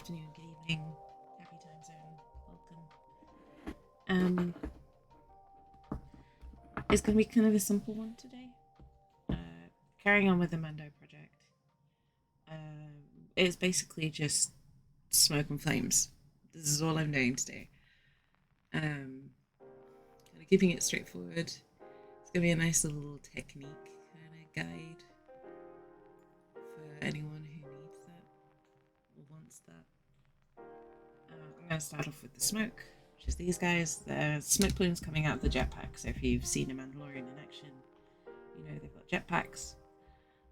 afternoon, good evening, happy time zone, welcome. It's going to be kind of a simple one today. Uh, Carrying on with the Mando project. It's basically just smoke and flames. This is all I'm doing today. Kind of keeping it straightforward. It's going to be a nice little technique kind of guide for anyone who needs that or wants that. I'm going to start off with the smoke, which is these guys. The smoke plumes coming out of the jetpack. So if you've seen a Mandalorian in action, you know they've got jetpacks.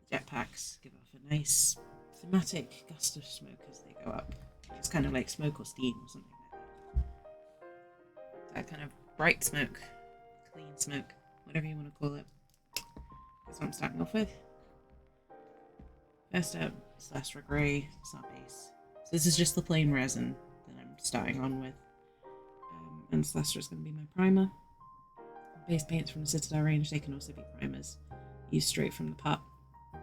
The jetpacks give off a nice thematic gust of smoke as they go up. It's kind of like smoke or steam or something like that. That kind of bright smoke, clean smoke, whatever you want to call it. That's what I'm starting off with. First up, Celestra Grey, it's not base. So this is just the plain resin that I'm starting on with. And Celestra is going to be my primer. Base paints from the Citadel range, they can also be primers. Used straight from the pot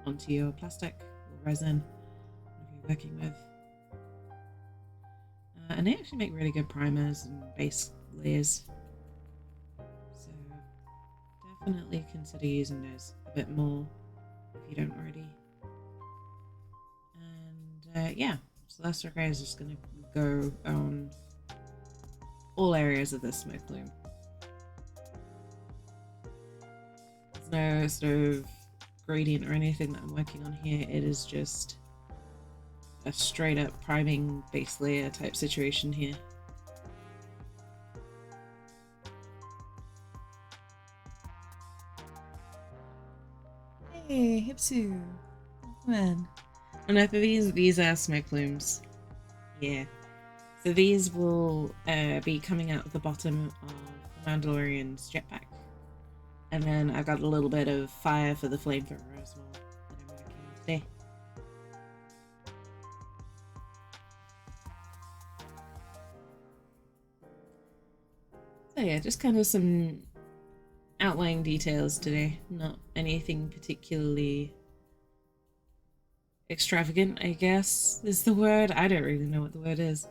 onto your plastic or resin, whatever you're working with. And they actually make really good primers and base layers. So definitely consider using those a bit more if you don't already. And yeah, Celestial Grey is just going to go on all areas of this smoke plume. There's no sort of gradient or anything that I'm working on here. It is just a straight up priming base layer type situation here. Hey, Hipsu! Come on. And for these are smoke plumes. Yeah. So these will be coming out of the bottom of the Mandalorian's jetpack. And then I got a little bit of fire for the flamethrower as well that I'm working on today. So yeah, just kind of some outlying details today. Not anything particularly extravagant, I guess is the word. I don't really know what the word is.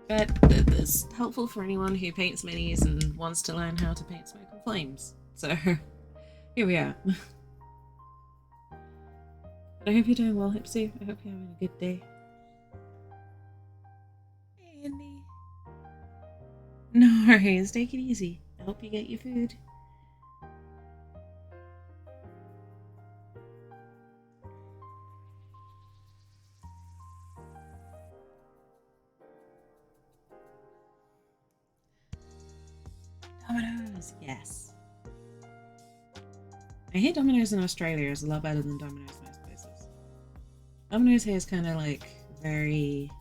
But it's helpful for anyone who paints minis and wants to learn how to paint smoke and flames. So here we are. But I hope you're doing well, Hipsy. I hope you're having a good day. Hey, Andy. No worries, take it easy. I hope you get your food. Domino's, yes. I hate Domino's in Australia. It's a lot better than Domino's most places. Domino's here is kind of like very...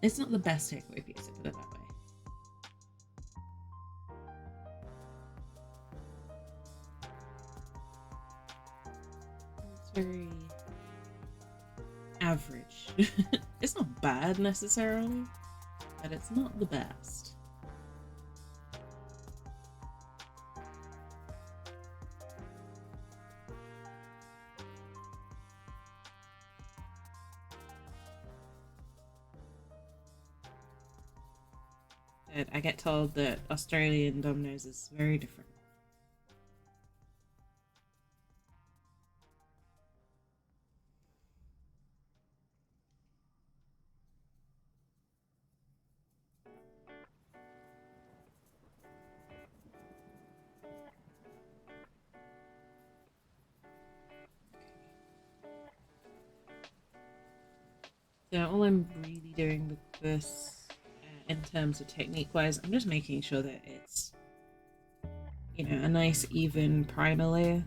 it's not the best takeaway pizza, put it that way. It's very average. It's not bad necessarily, but it's not the best. But I get told that Australian Domino's is very different. So all I'm really doing with this, in terms of technique-wise, I'm just making sure that it's, you know, a nice even primer layer.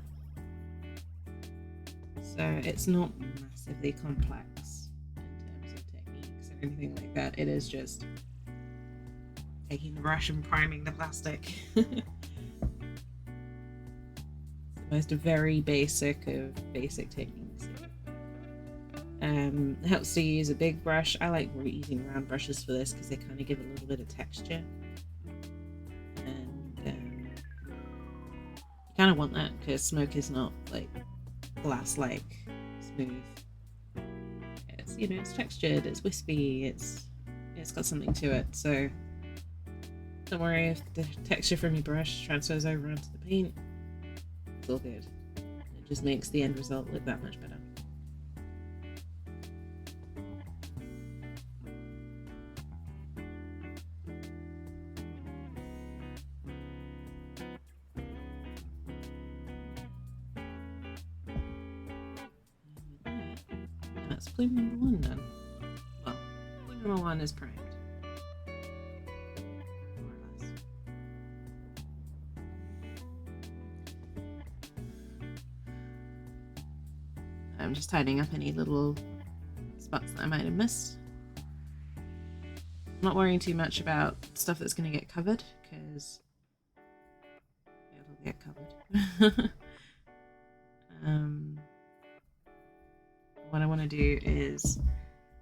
So it's not massively complex in terms of techniques or anything like that. It is just taking the brush and priming the plastic. It's the most very basic of basic techniques. It helps to use a big brush. I like using round brushes for this because they kind of give a little bit of texture. And you kind of want that because smoke is not like glass-like smooth. It's, you know, it's textured, it's wispy, it's got something to it. So don't worry if the texture from your brush transfers over onto the paint. It's all good. It just makes the end result look that much better. That's plume number 1 then. Well, plume number 1 is primed. More or less. I'm just tidying up any little spots that I might have missed. I'm not worrying too much about stuff that's going to get covered, because it'll get covered. What I want to do is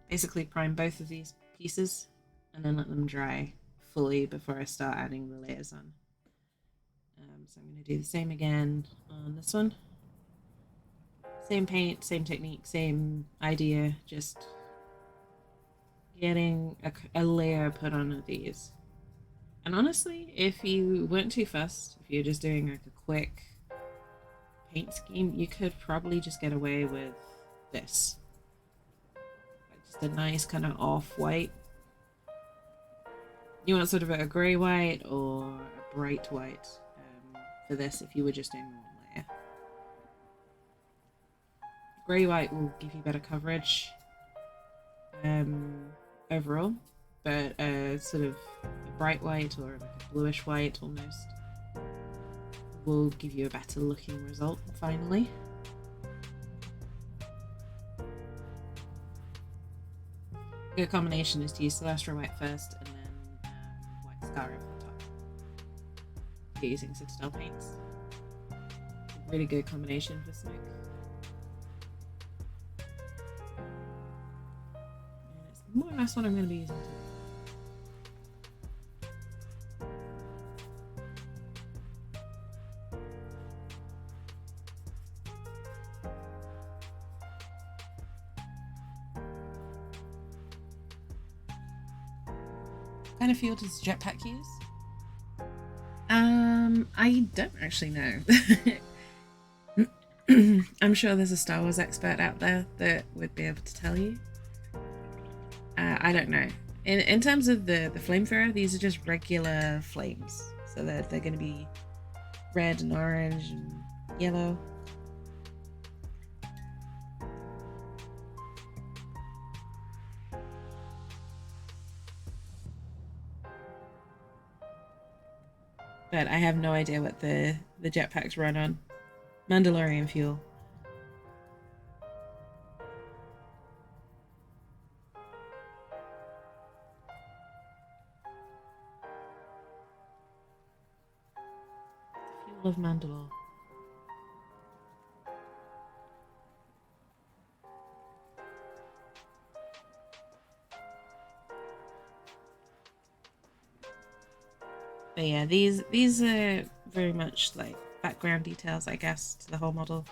basically prime both of these pieces and then let them dry fully before I start adding the layers on. So I'm going to do the same again on this one. Same paint, same technique, same idea, just getting a layer put on of these. And honestly, if you weren't too fussed, if you're just doing like a quick paint scheme, you could probably just get away with this. Like just a nice kind of off-white. You want sort of a grey white or a bright white for this if you were just doing one layer. Grey white will give you better coverage overall, but sort of a bright white or like a bluish white almost will give you a better looking result finally. A good combination is to use Celestial White first and then White Scar over the top. If you're using Citadel paints. A really good combination for smoke. And it's more or less what I'm going to be using today. What kind of fuel does Jetpack use? I don't actually know. I'm sure there's a Star Wars expert out there that would be able to tell you. I don't know. In terms of the flamethrower, these are just regular flames. So they're going to be red and orange and yellow. But I have no idea what the jetpacks run on. Mandelorian fuel. The fuel of Mandalore. But yeah, these are very much like background details, I guess, to the whole model.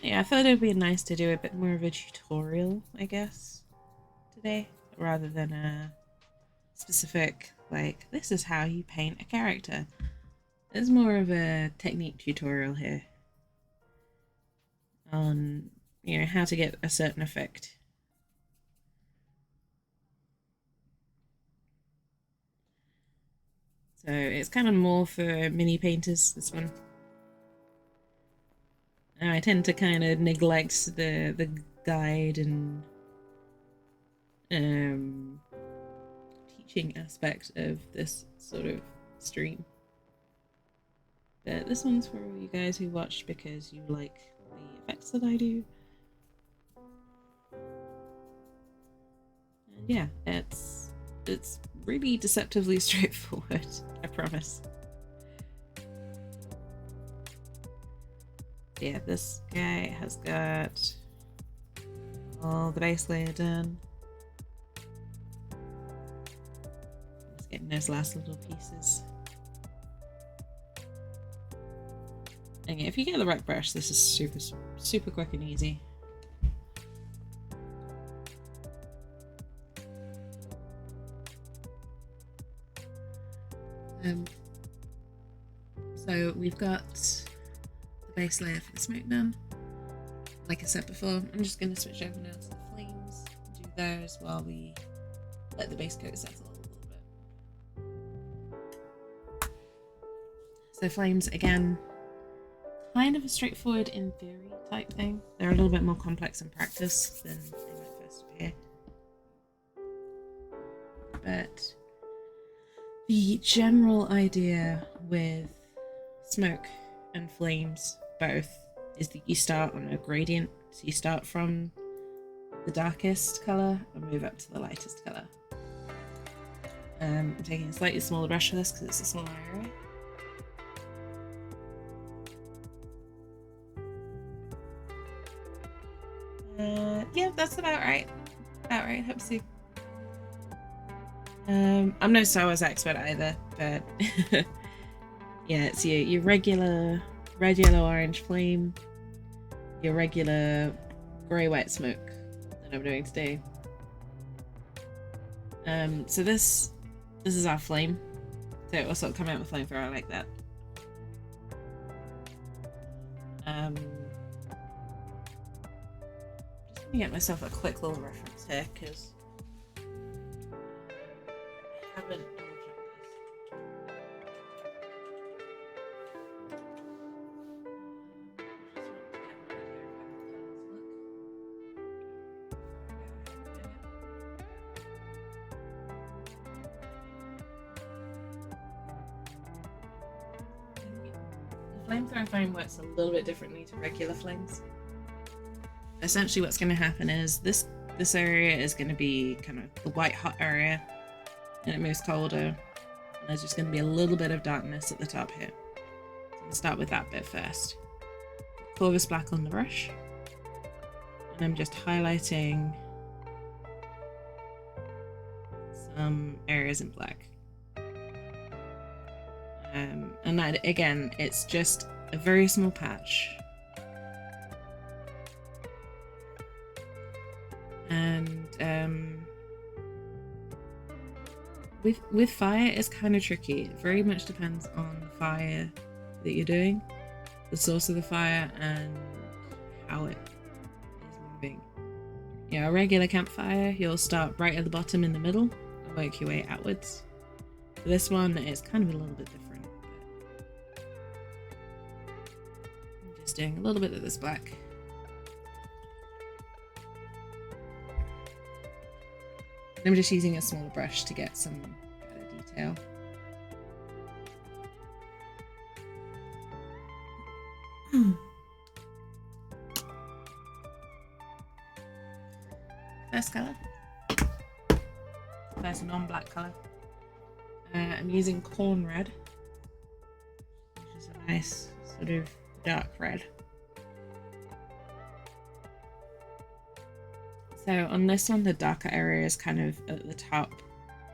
Yeah, I thought it would be nice to do a bit more of a tutorial, I guess, today, rather than a specific, like, this is how you paint a character. There's more of a technique tutorial here on, you know, how to get a certain effect. So it's kind of more for mini painters, this one. Now I tend to kind of neglect the guide and teaching aspect of this sort of stream. But this one's for all you guys who watch because you like the effects that I do. And yeah, it's really deceptively straightforward, I promise. Yeah, this guy has got all the base layer done. in those last little pieces. And yeah, if you get the right brush, this is super quick and easy. So we've got the base layer for the smoke done. Like I said before, I'm just going to switch over now to the flames, do those while we let the base coat settle a little bit. So flames, again, kind of a straightforward in theory type thing. They're a little bit more complex in practice than they might first appear. But the general idea with smoke and flames both is that you start on a gradient. So you start from the darkest colour and move up to the lightest colour. I'm taking a slightly smaller brush for this because it's a smaller area. Yeah, that's about right. Hope so. I'm no Star Wars expert either, but yeah, it's your regular red, yellow, orange flame, your regular grey, white smoke that I'm doing today. So this is our flame. So it will sort of come out with flamethrower like that. Just gonna get myself a quick little reference here because I haven't flamethrower flame works a little bit differently to regular flames. Essentially what's going to happen is this area is going to be kind of the white hot area and it moves colder and there's just going to be a little bit of darkness at the top here. So I'm going to start with that bit first. Corvus black on the brush and I'm just highlighting some areas in black. And that, again, it's just a very small patch. And with fire, it's kind of tricky. It very much depends on the fire that you're doing, the source of the fire, and how it is moving. You know, a regular campfire, you'll start right at the bottom in the middle and work your way outwards. For this one, it's kind of a little bit different. I'm just doing a little bit of this black. I'm just using a smaller brush to get some better detail. First colour. First non-black colour. I'm using corn red, which is a nice sort of dark red. So on this one, the darker area is kind of at the top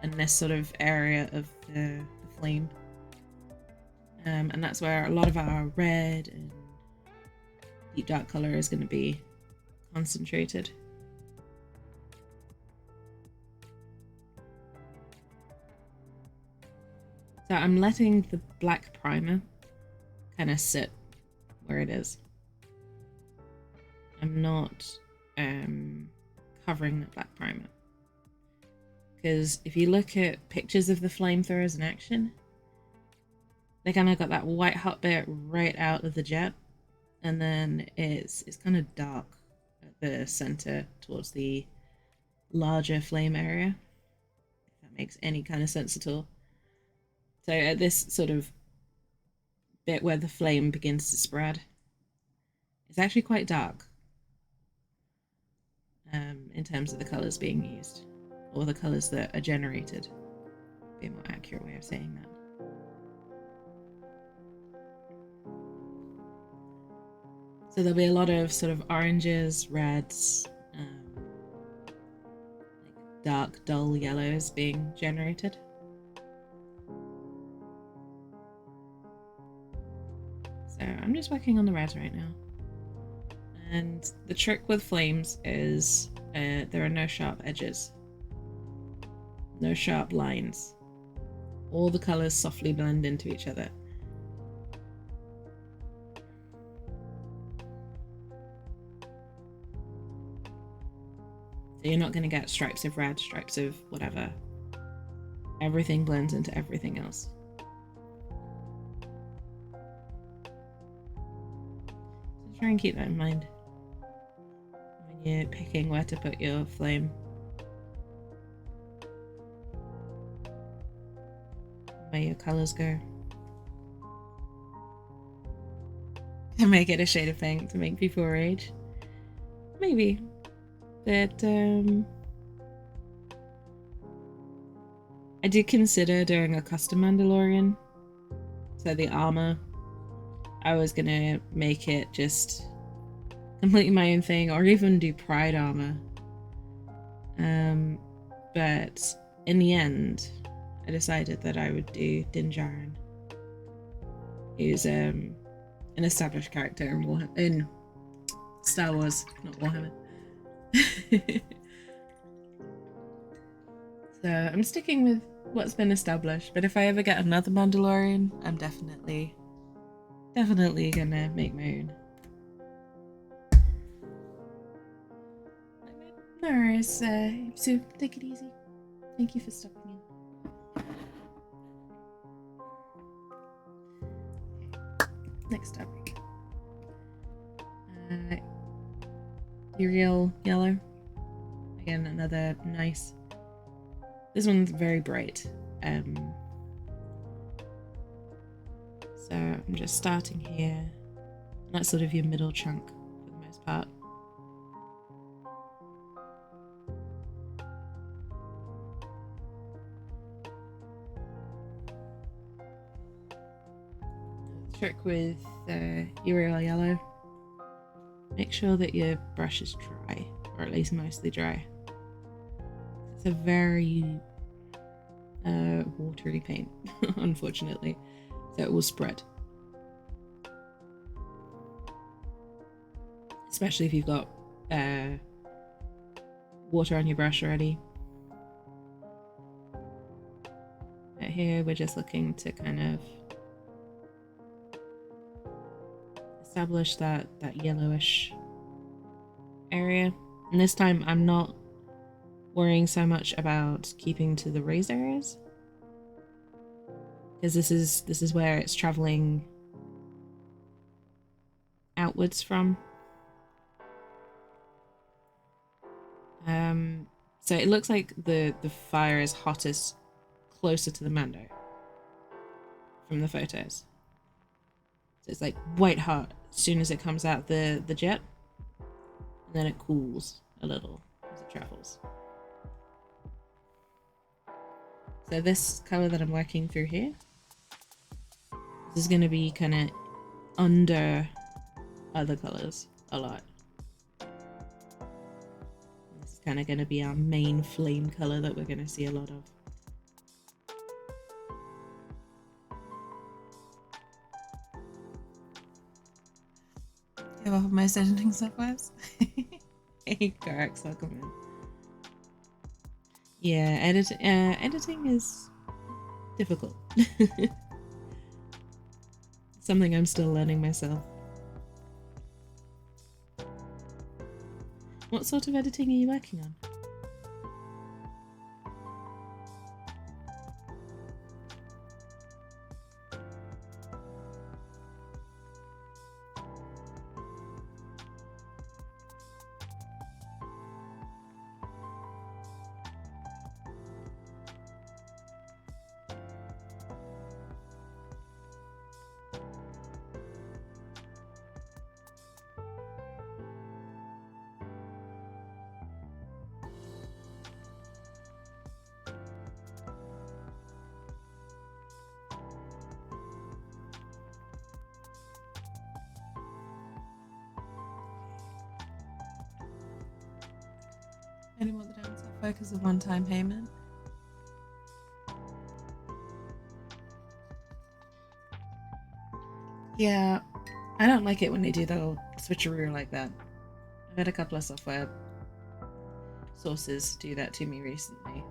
and this sort of area of the flame. And that's where a lot of our red and deep dark colour is going to be concentrated. So I'm letting the black primer kind of sit where it is. I'm not covering the black primer. Because if you look at pictures of the flamethrowers in action, they kind of got that white hot bit right out of the jet. And then it's kind of dark at the center towards the larger flame area. If that makes any kind of sense at all. So at this sort of bit where the flame begins to spread, it's actually quite dark in terms of the colours being used, or the colours that are generated. Be a more accurate way of saying that. So there'll be a lot of sort of oranges, reds, like dark, dull yellows being generated. I'm just working on the reds right now. And the trick with flames is there are no sharp edges. No sharp lines. All the colours softly blend into each other. So you're not going to get stripes of red, stripes of whatever. Everything blends into everything else. So try and keep that in mind when you're picking where to put your flame. Where your colours go. And make it a shade of pink to make people rage. Maybe. But I did consider doing a custom Mandalorian. So the armor, I was gonna make it just completely my own thing, or even do Pride armor. But in the end, I decided that I would do Din Djarin, who's an established character in Star Wars, not Warhammer. So I'm sticking with what's been established, but if I ever get another Mandalorian, I'm definitely gonna make my own. No worries, so take it easy. Thank you for stopping in. Next topic. Ethereal yellow. Again, another nice. This one's very bright. So I'm just starting here. That's sort of your middle chunk for the most part. Trick with Ethereal yellow. Make sure that your brush is dry, or at least mostly dry. It's a very watery paint, unfortunately, so it will spread. Especially if you've got water on your brush already. But here we're just looking to kind of establish that yellowish area, and this time I'm not worrying so much about keeping to the raised areas, because this is where it's traveling outwards from. So it looks like the fire is hottest closer to the Mando from the photos. So it's like white hot as soon as it comes out the jet, and then it cools a little as it travels. So this color that I'm working through here, this is going to be kind of under other colors a lot. This is kind of going to be our main flame color that we're going to see a lot of. Give off most editing softwares. Hey, Garax, welcome in. Yeah, editing is difficult. Something I'm still learning myself. What sort of editing are you working on? Any more the downside focus of one-time payment? Yeah, I don't like it when they do the old switcheroo like that. I've had a couple of software sources do that to me recently.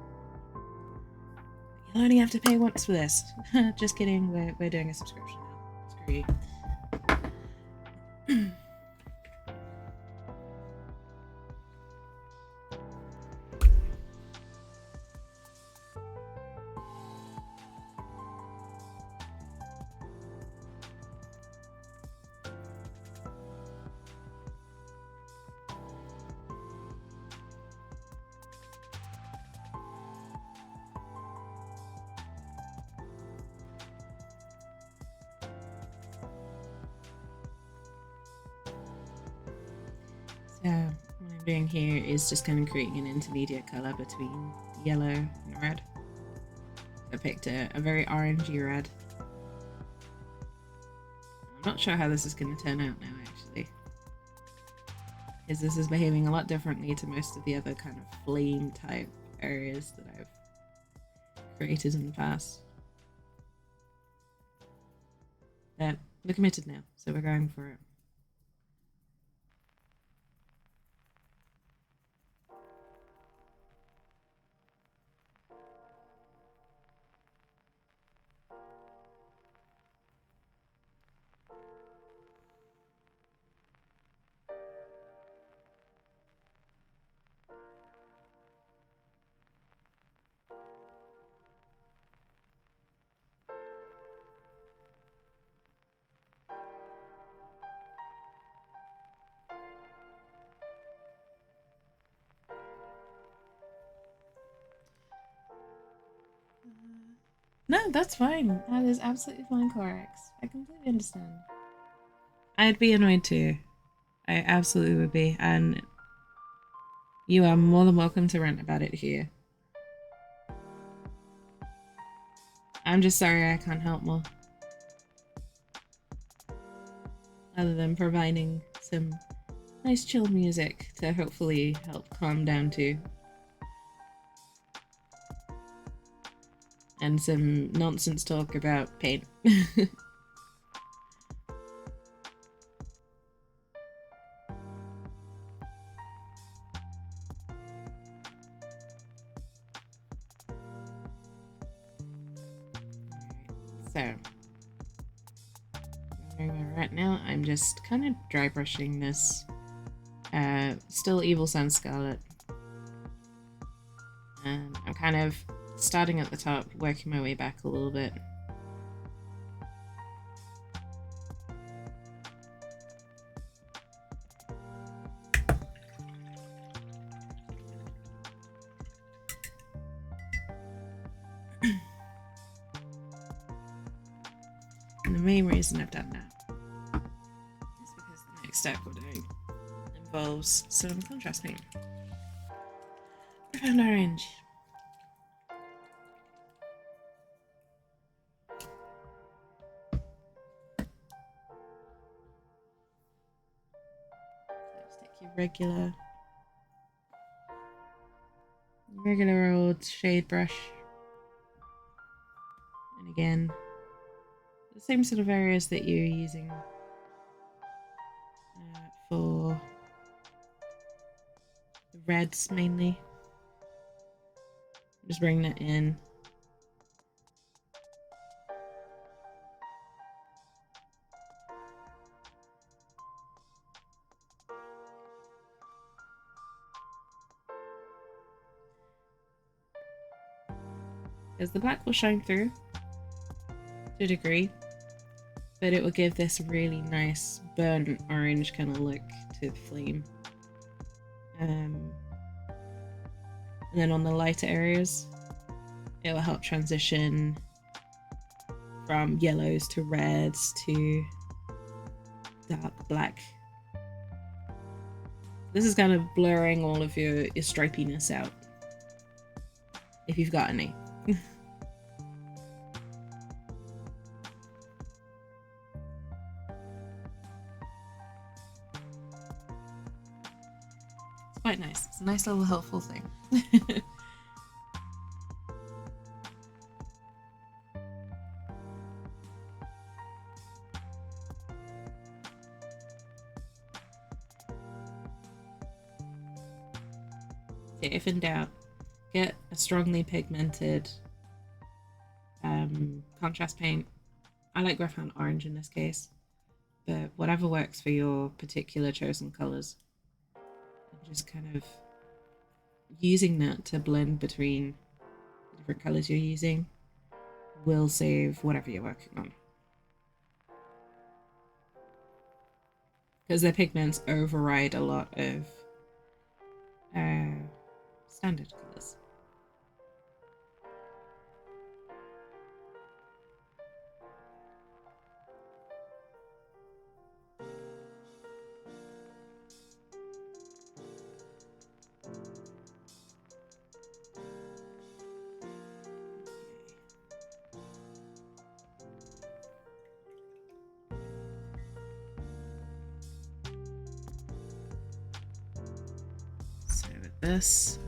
You'll only have to pay once for this. Just kidding, we're doing a subscription now. Screw you. So what I'm doing here is just kind of creating an intermediate colour between the yellow and the red. I picked a very orangey red. I'm not sure how this is going to turn out now, actually, because this is behaving a lot differently to most of the other kind of flame type areas that I've created in the past. But we're committed now, so we're going for it. No, that's fine. That is absolutely fine, Corax. I completely understand. I'd be annoyed too. I absolutely would be, and you are more than welcome to rant about it here. I'm just sorry I can't help more. Other than providing some nice chill music to hopefully help calm down to. And some nonsense talk about pain. So, right now I'm just kind of dry brushing this still Evil Sun Scarlet. And I'm kind of starting at the top, working my way back a little bit. And the main reason I've done that is because the next step we're doing involves some contrast paint. Profound orange. Just take your regular old shade brush, and again, the same sort of areas that you're using for the reds mainly. Just bring that in. Because the black will shine through to a degree, but it will give this really nice burnt orange kind of look to the flame. And then on the lighter areas, it will help transition from yellows to reds to dark black. This is kind of blurring all of your stripiness out, if you've got any. Quite nice. It's a nice little helpful thing. Okay, if in doubt, get a strongly pigmented contrast paint. I like Graphite Orange in this case, but whatever works for your particular chosen colours. And just kind of using that to blend between the different colours you're using will save whatever you're working on. Because their pigments override a lot of standard colours. So with this,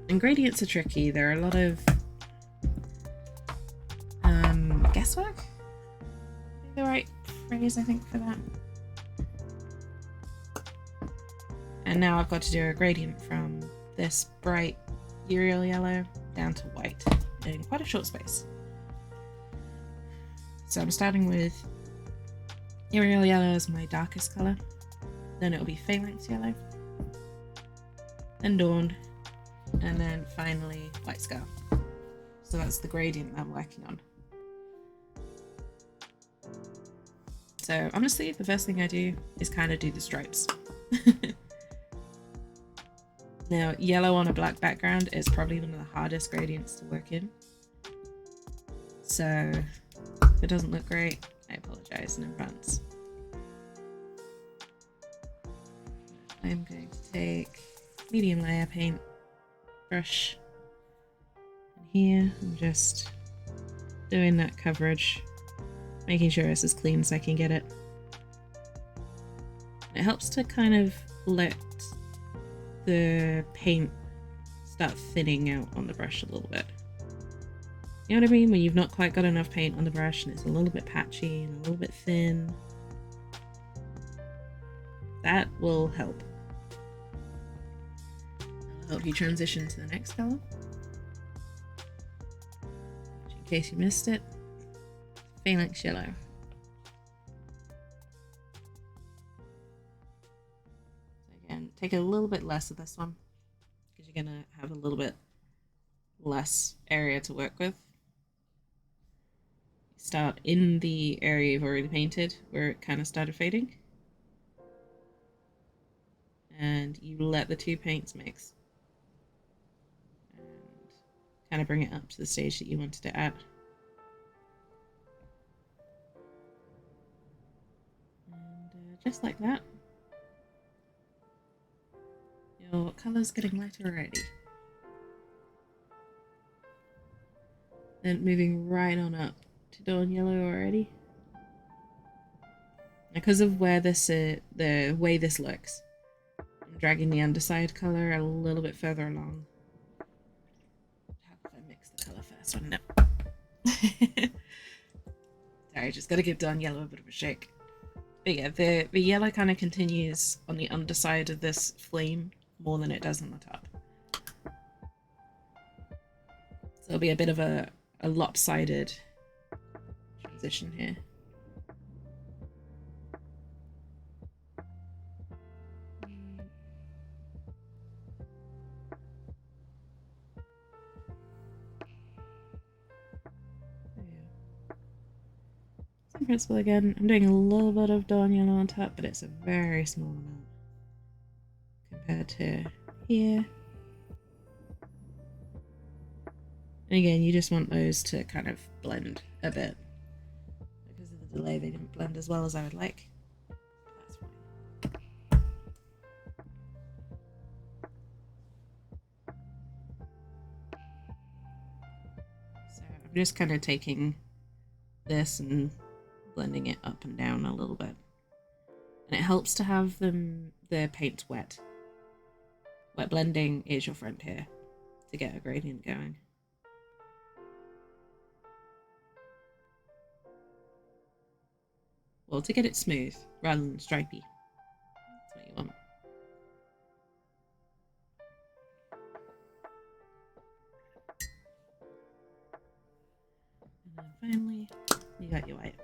ingredients are tricky. There are a lot of guesswork. The right phrase, I think, for that. And now I've got to do a gradient from this bright Uriel yellow down to white in quite a short space. So I'm starting with Uriel yellow as my darkest colour, then it'll be Phalanx yellow, then Dawn, and then finally White Scar. So that's the gradient I'm working on. So honestly, the first thing I do is kind of do the stripes. Now, yellow on a black background is probably one of the hardest gradients to work in. So if it doesn't look great, I apologize in advance. I'm going to take medium layer paint brush, and here I'm just doing that coverage, making sure it's as clean as I can get it. It helps to kind of let the paint start thinning out on the brush a little bit. You know what I mean? When you've not quite got enough paint on the brush and it's a little bit patchy and a little bit thin. That will help. That'll help you transition to the next color. In case you missed it, Phalanx yellow. Again, take a little bit less of this one because you're going to have a little bit less area to work with. Start in the area you've already painted where it kind of started fading, and you let the two paints mix and kind of bring it up to the stage that you wanted it at. And just like that, your colour's getting lighter already. Then moving right on up to Dawn Yellow already. Because of where this the way this looks, I'm dragging the underside colour a little bit further along. How if I mix the colour first? Wouldn't it? Sorry, just gotta give Dawn Yellow a bit of a shake. But yeah, the yellow kind of continues on the underside of this flame more than it does on the top. So it'll be a bit of a lopsided transition here. Same principle again. I'm doing a little bit of Dawn Yellow on top, but it's a very small amount compared to here. And again, you just want those to kind of blend a bit. Because of the delay, they didn't blend as well as I would like. That's fine. So I'm just kind of taking this and blending it up and down a little bit. And it helps to have the paint wet. Wet blending is your friend here to get a gradient going. Well, to get it smooth rather than stripy. That's what you want. And then finally, you got your white.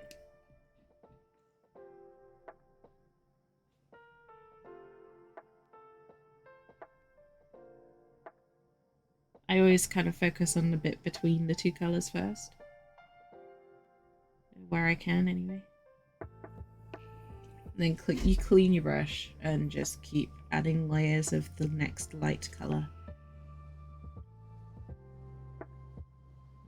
I always kind of focus on the bit between the two colours first. Where I can, anyway. And then you clean your brush and just keep adding layers of the next light colour.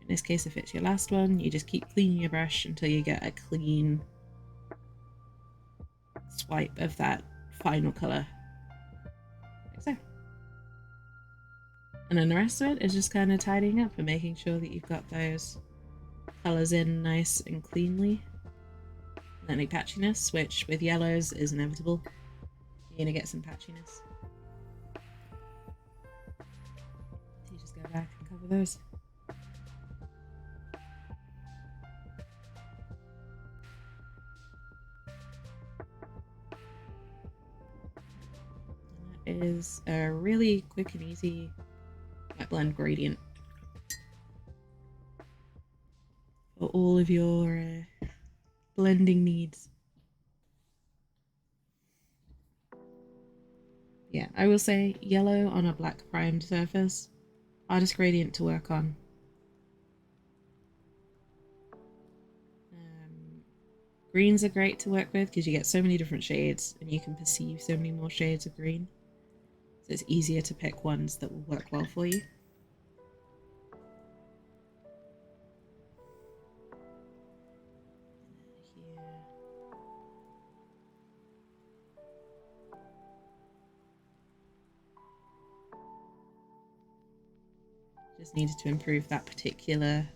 In this case, if it's your last one, you just keep cleaning your brush until you get a clean swipe of that final colour. Like so. And then the rest of it is just kind of tidying up and making sure that you've got those colours in nice and cleanly. And any patchiness, which with yellows is inevitable. You're going to get some patchiness. So you just go back and cover those. And that is a really quick and easy wet blend gradient for all of your blending needs. Yeah, I will say yellow on a black primed surface, hardest gradient to work on. Greens are great to work with because you get so many different shades and you can perceive so many more shades of green. So it's easier to pick ones that will work well for you. Just needed to improve that particular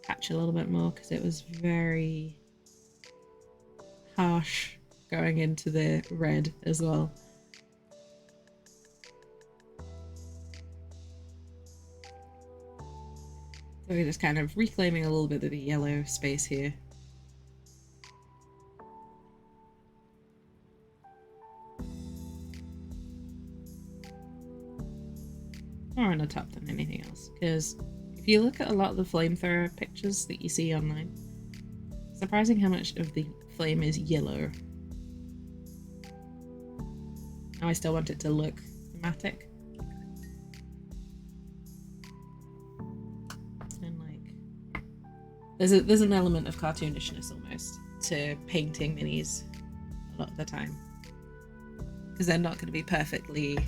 patch a little bit more because it was very harsh going into the red as well. So we're just kind of reclaiming a little bit of the yellow space here. More on the top than anything else, because if you look at a lot of the flamethrower pictures that you see online, it's surprising how much of the flame is yellow. Now I still want it to look thematic. And like, there's an element of cartoonishness almost to painting minis a lot of the time, because they're not going to be perfectly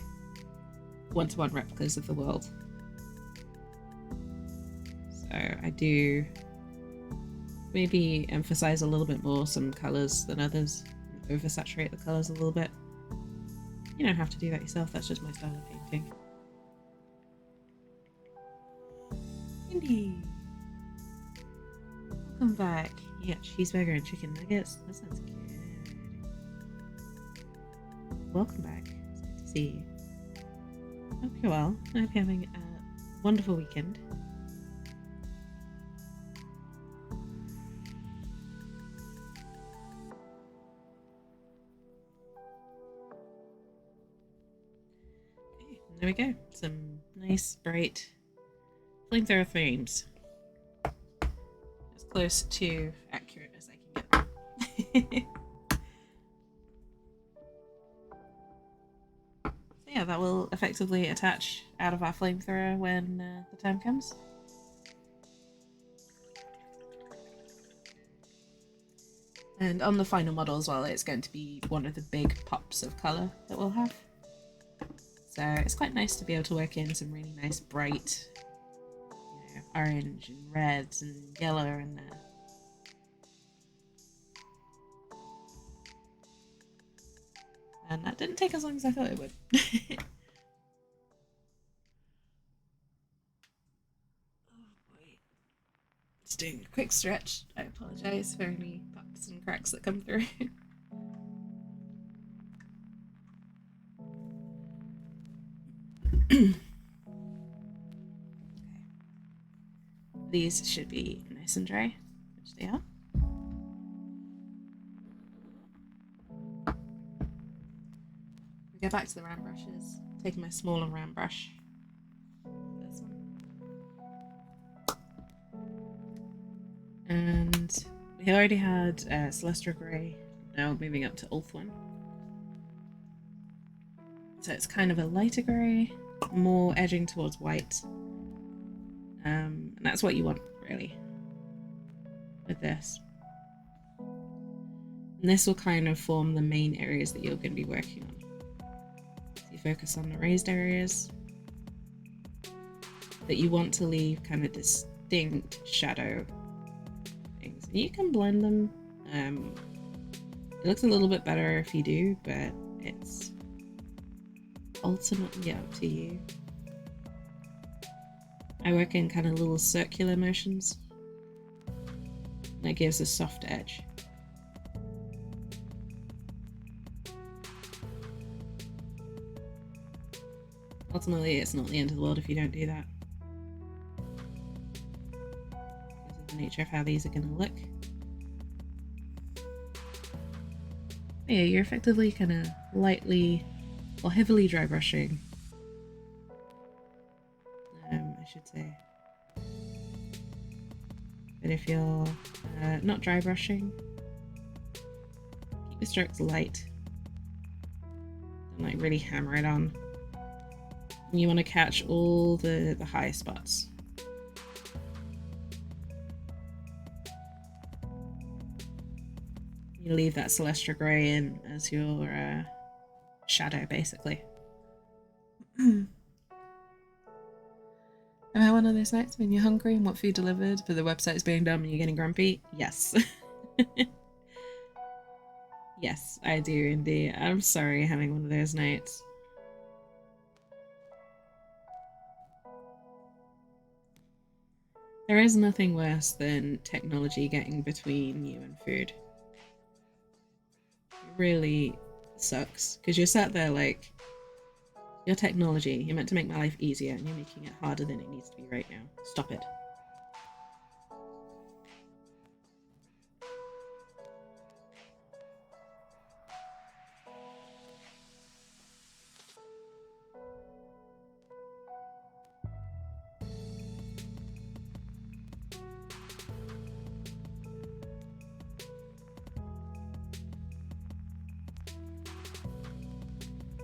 one-to-one replicas of the world. So I do maybe emphasize a little bit more some colours than others, oversaturate the colours a little bit. You don't have to do that yourself, that's just my style of painting. Indy! Welcome back. Yeah, cheeseburger and chicken nuggets. That sounds good. Welcome back. It's good to see you. Hope you're well. I hope you're having a wonderful weekend. Okay, there we go. Some nice, bright flamethrower flames. As close to accurate as I can get them. Yeah, that will effectively attach out of our flamethrower when the time comes. And on the final model as well, it's going to be one of the big pops of colour that we'll have. So it's quite nice to be able to work in some really nice bright, you know, orange and reds and yellow in there. And that didn't take as long as I thought it would. Oh boy. Just doing a quick stretch. I apologise for any pops and cracks that come through. Okay. These should be nice and dry, which they are. Go back to the round brushes, taking my smaller round brush. This one. And we already had Celestial Grey, now moving up to Ulth one. So it's kind of a lighter grey, more edging towards white. And that's what you want, really, with this. And this will kind of form the main areas that you're going to be working on. So you focus on the raised areas that you want to leave kind of distinct shadow things. And you can blend them. It looks a little bit better if you do, but it's ultimately up to you. I work in kind of little circular motions. That gives a soft edge. Ultimately, it's not the end of the world if you don't do that. This is the nature of how these are going to look. But yeah, you're effectively kind of lightly or heavily dry brushing. I should say. But if you're not dry brushing, keep the strokes light. Don't like really hammer it on. And you want to catch all the high spots. You leave that Celestial Grey in as your shadow, basically. Am I one of those nights when you're hungry and want food delivered, but the website's being dumb and you're getting grumpy? Yes. Yes, I do indeed. I'm sorry having one of those nights. There is nothing worse than technology getting between you and food. It really sucks, because you're sat there like, your technology, you're meant to make my life easier and you're making it harder than it needs to be right now. Stop it.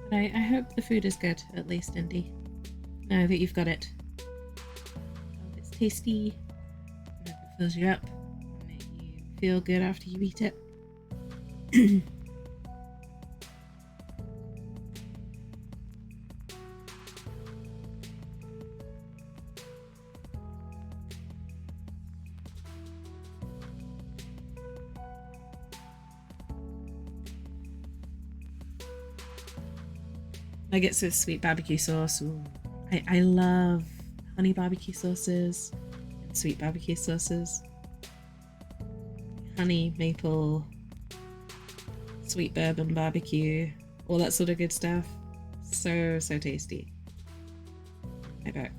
But I hope the food is good, at least, Indy. Now that you've got it. I hope it's tasty. I hope it fills you up. And make you feel good after you eat it. Nuggets with sweet barbecue sauce. Ooh. I love honey barbecue sauces and sweet barbecue sauces. Honey, maple, sweet bourbon barbecue, all that sort of good stuff. So tasty. I bet.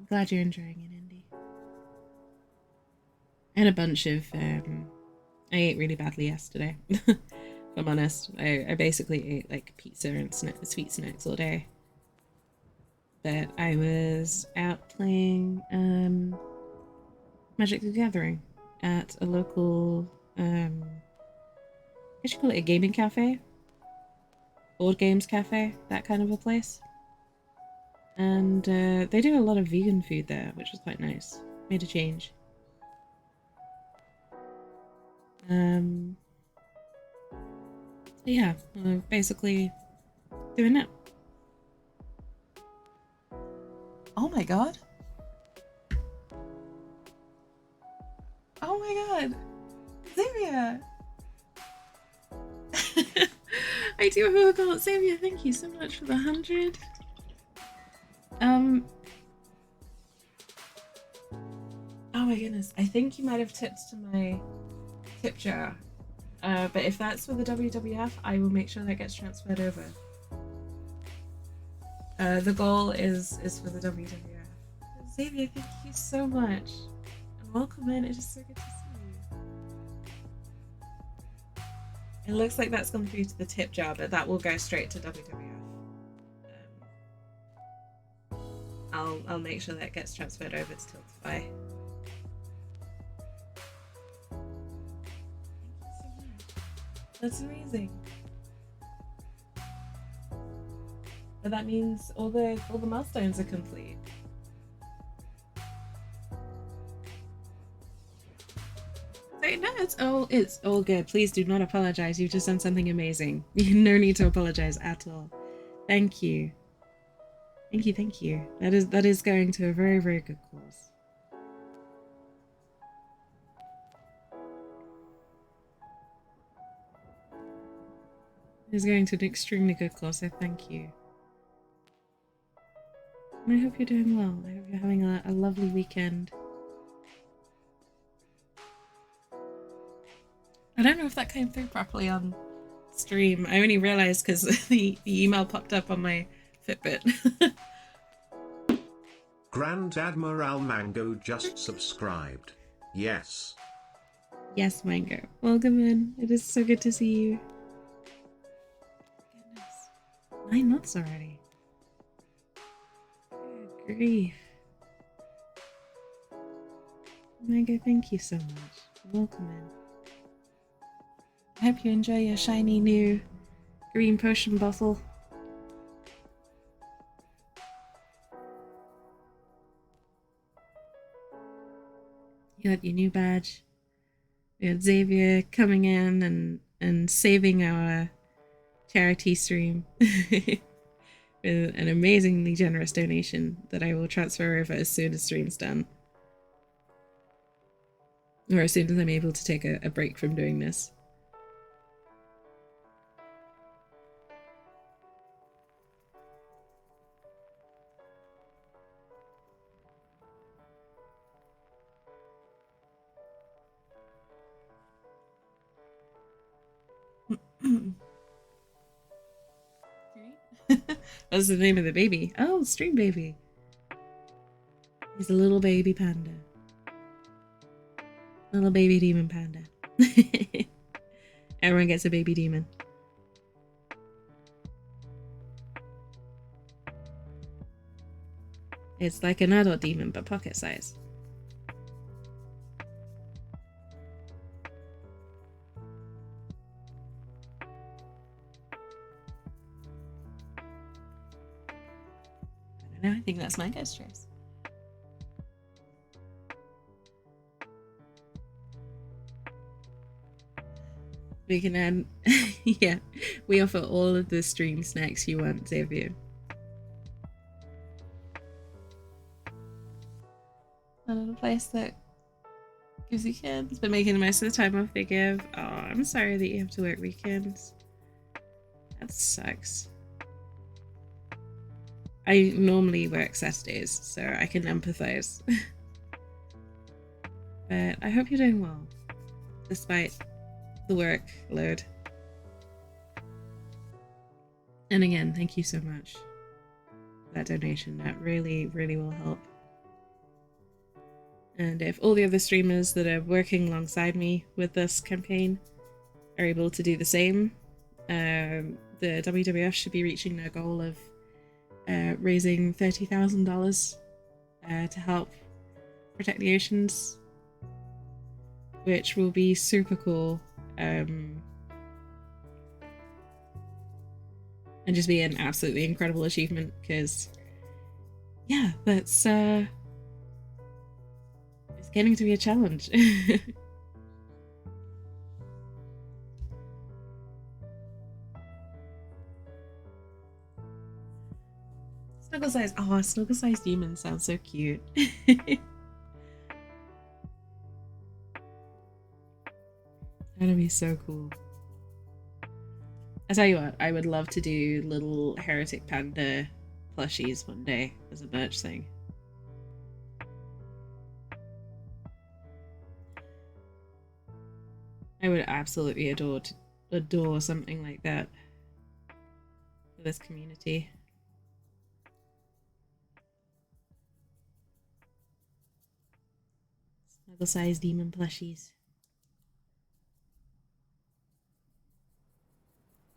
Glad you're enjoying it, Indy. I had a bunch of, I ate really badly yesterday. If I'm honest. I basically ate like pizza and sweet snacks all day. But I was out playing Magic the Gathering at a local, I guess you call it a gaming cafe? Board games cafe, that kind of a place. And they do a lot of vegan food there, which was quite nice. Made a change. So yeah, basically doing that. Oh my god. Oh my god. Xavier! I do have a call. Xavier, thank you so much for the 100. my goodness, I think you might have tipped to my tip jar. But if that's for the WWF, I will make sure that gets transferred over. The goal is for the WWF. Xavier, thank you so much. And welcome in, it is so good to see you. It looks like that's gone through to the tip jar, but that will go straight to WWF. I'll make sure that gets transferred over to Tiltify. That's amazing. But that means all the milestones are complete. So no, it's all good. Please do not apologize. You've just done something amazing. No need to apologize at all. Thank you. Thank you. That is going to a very, very good cause. It is going to an extremely good cause, so thank you. And I hope you're doing well. I hope you're having a lovely weekend. I don't know if that came through properly on stream. I only realized because the email popped up on my Fitbit. Grand Admiral Mango just subscribed. Yes. Yes, Mango. Welcome in. It is so good to see you. Goodness. 9 months already. Good grief. Mango, thank you so much. Welcome in. I hope you enjoy your shiny new green potion bottle. You got your new badge. We had Xavier coming in and saving our charity stream with an amazingly generous donation that I will transfer over as soon as stream's done. Or as soon as I'm able to take a break from doing this. What's the name of the baby? Oh, Stream Baby. He's a little baby panda. Little baby demon panda. Everyone gets a baby demon. It's like an adult demon, but pocket size. I don't know, I think that's my ghost choice. We can add, yeah, we offer all of the stream snacks you want, Xavier. A little place that gives you kids, but making the most of the time off they give. Oh, I'm sorry that you have to work weekends. That sucks. I normally work Saturdays, so I can empathize. But I hope you're doing well, despite the workload. And again, thank you so much for that donation. That really, really will help. And if all the other streamers that are working alongside me with this campaign are able to do the same, the WWF should be reaching their goal of raising $30,000 to help protect the oceans, which will be super cool. And just be an absolutely incredible achievement, because yeah, that's it's getting to be a challenge. Snuggle size. Oh, snuggle size demon sounds so cute. That'd be so cool. I tell you what, I would love to do little Heretic Panda plushies one day as a merch thing. I would absolutely adore something like that for this community. Snuggle sized demon plushies.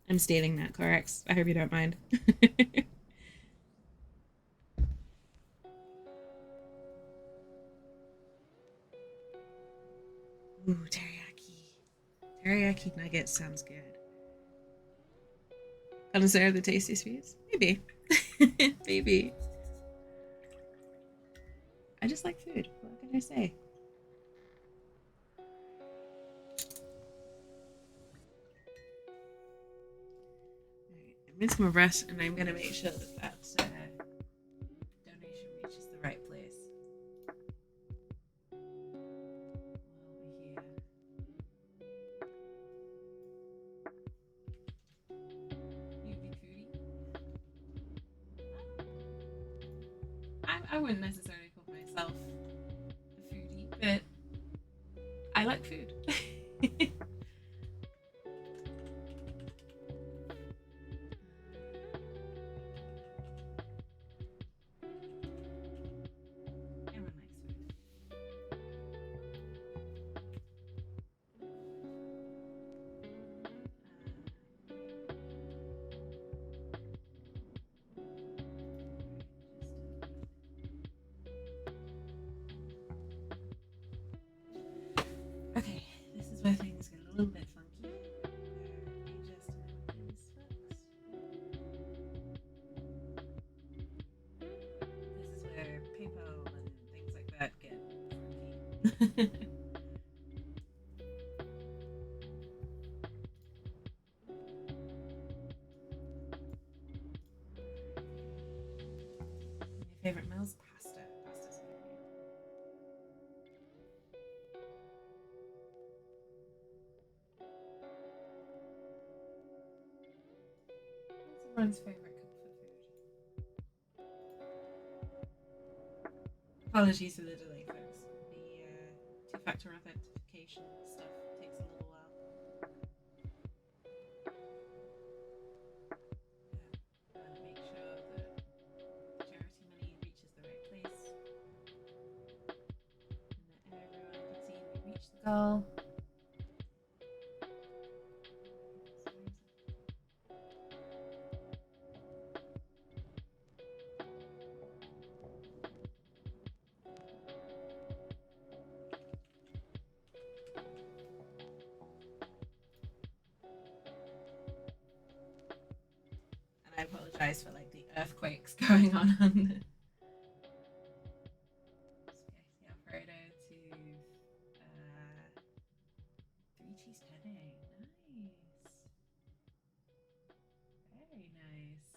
I'm stealing that, Corex. I hope you don't mind. Ooh, teriyaki. Teriyaki nuggets sounds good. Connoisseur of the tasty sweets? Maybe. Maybe. I just like food. What can I say? Right, I'm going to rest and I'm going to make sure that donation reaches the right place. Over here. You'd be foodie? I wouldn't necessarily call myself a foodie, but I like food. Everyone likes food. Okay, this is where things get a little bit funky. Just a moment, please, folks. This is where PayPal and things like that get funky. My favorite meal's pasta. Pasta's my favorite. What's everyone's favorite comfort food? Apologies for the delay, folks. The two-factor authentication stuff takes a little while. I want to make sure that charity money reaches the right place and that everyone can see we reached the goal. And I apologize for like the earthquakes going on. Okay, Alfredo to 3 cheese penne. Nice. Very nice.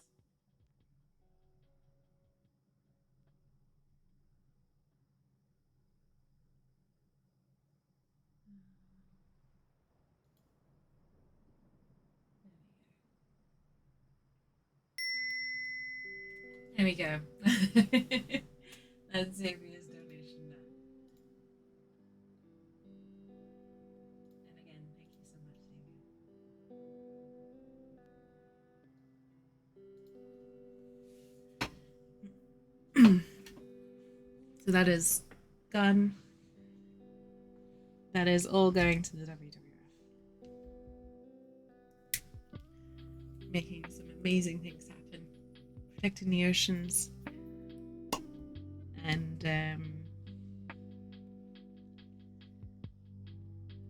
There we go. That's Xavier's donation done. And again, thank you so much, Xavier. So that is done. That is all going to the WWF. Making some amazing things happen. Protecting the oceans. And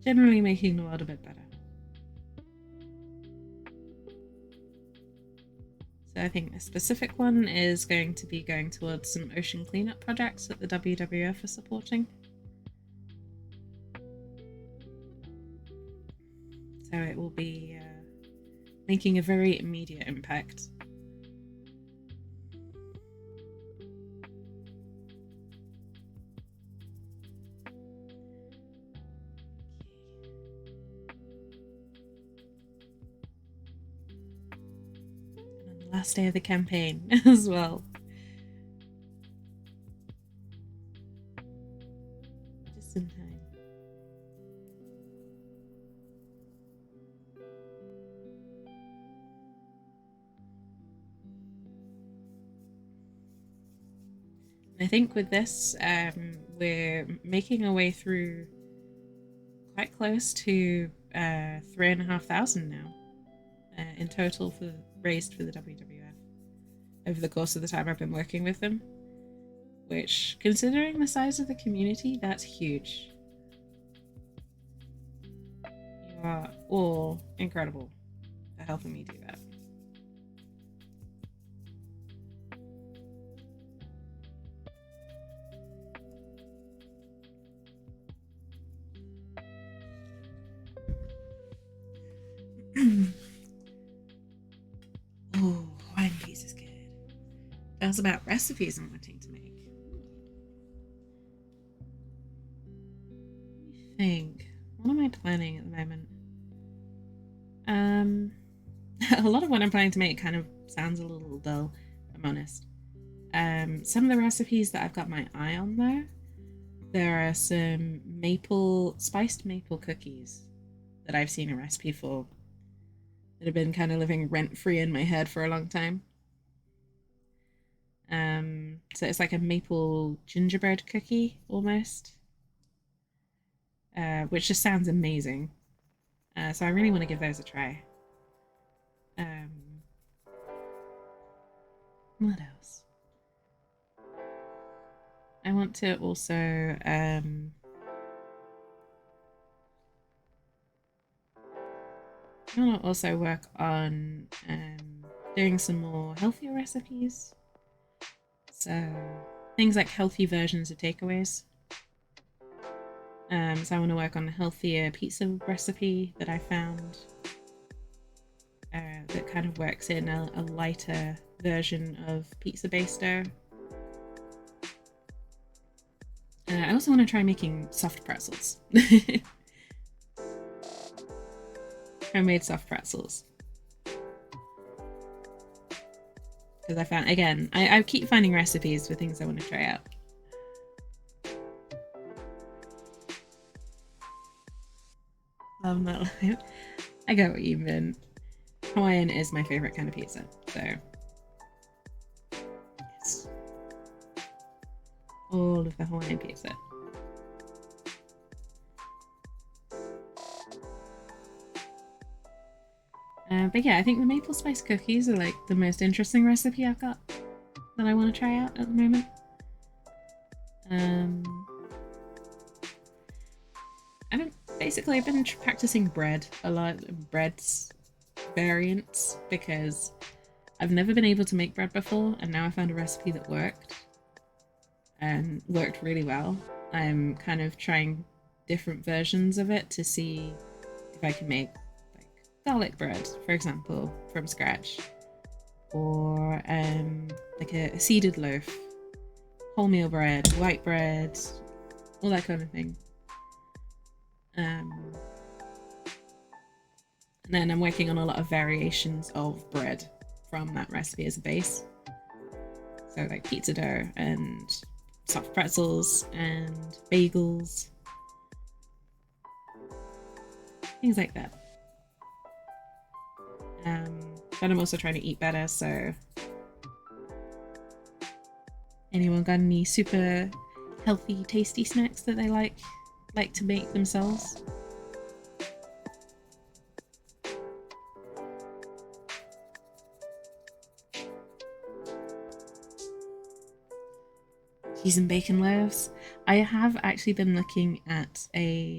generally making the world a bit better. So I think a specific one is going to be going towards some ocean cleanup projects that the WWF are supporting. So it will be making a very immediate impact. Last day of the campaign as well. Just in time. I think with this, we're making our way through quite close to 3,500 now in total for raised for the WWF over the course of the time I've been working with them. Which, considering the size of the community, that's huge. You are all incredible for helping me do that. Oh, Hawaiian pizza's good. That was about recipes I'm wanting to make. Let me think. What am I planning at the moment? A lot of what I'm planning to make kind of sounds a little dull, if I'm honest. Some of the recipes that I've got my eye on there are some spiced maple cookies that I've seen a recipe for that have been kind of living rent free in my head for a long time. So it's like a maple gingerbread cookie almost, which just sounds amazing. So I really want to give those a try. What else? I want to also I want to also work on doing some more healthier recipes. So things like healthy versions of takeaways. So I want to work on a healthier pizza recipe that I found that kind of works in a lighter version of pizza base dough. I also want to try making soft pretzels. Homemade soft pretzels. Because I found, again, I keep finding recipes for things I want to try out. I get what you mean. Hawaiian is my favorite kind of pizza, so yes. All of the Hawaiian pizza. But yeah, I think the maple spice cookies are like the most interesting recipe I've got that I want to try out at the moment. I've been practicing bread a lot, breads variants, because I've never been able to make bread before, and now I found a recipe that worked and worked really well. I'm kind of trying different versions of it to see if I can make like garlic bread, for example, from scratch, or like a seeded loaf, wholemeal bread, white bread, all that kind of thing. And then I'm working on a lot of variations of bread from that recipe as a base. So like pizza dough and soft pretzels and bagels, things like that. But I'm also trying to eat better, so anyone got any super healthy, tasty snacks that they like to make themselves? Cheese and bacon loaves. I have actually been looking at a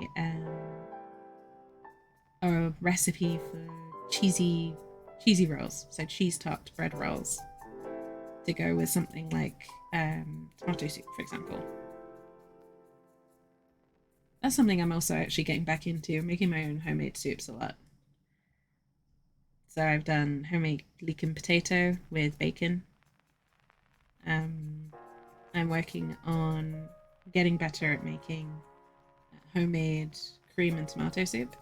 recipe for cheesy rolls, so cheese topped bread rolls, to go with something like tomato soup, for example. That's something I'm also actually getting back into, making my own homemade soups a lot. So I've done homemade leek and potato with bacon. I'm working on getting better at making homemade cream and tomato soup.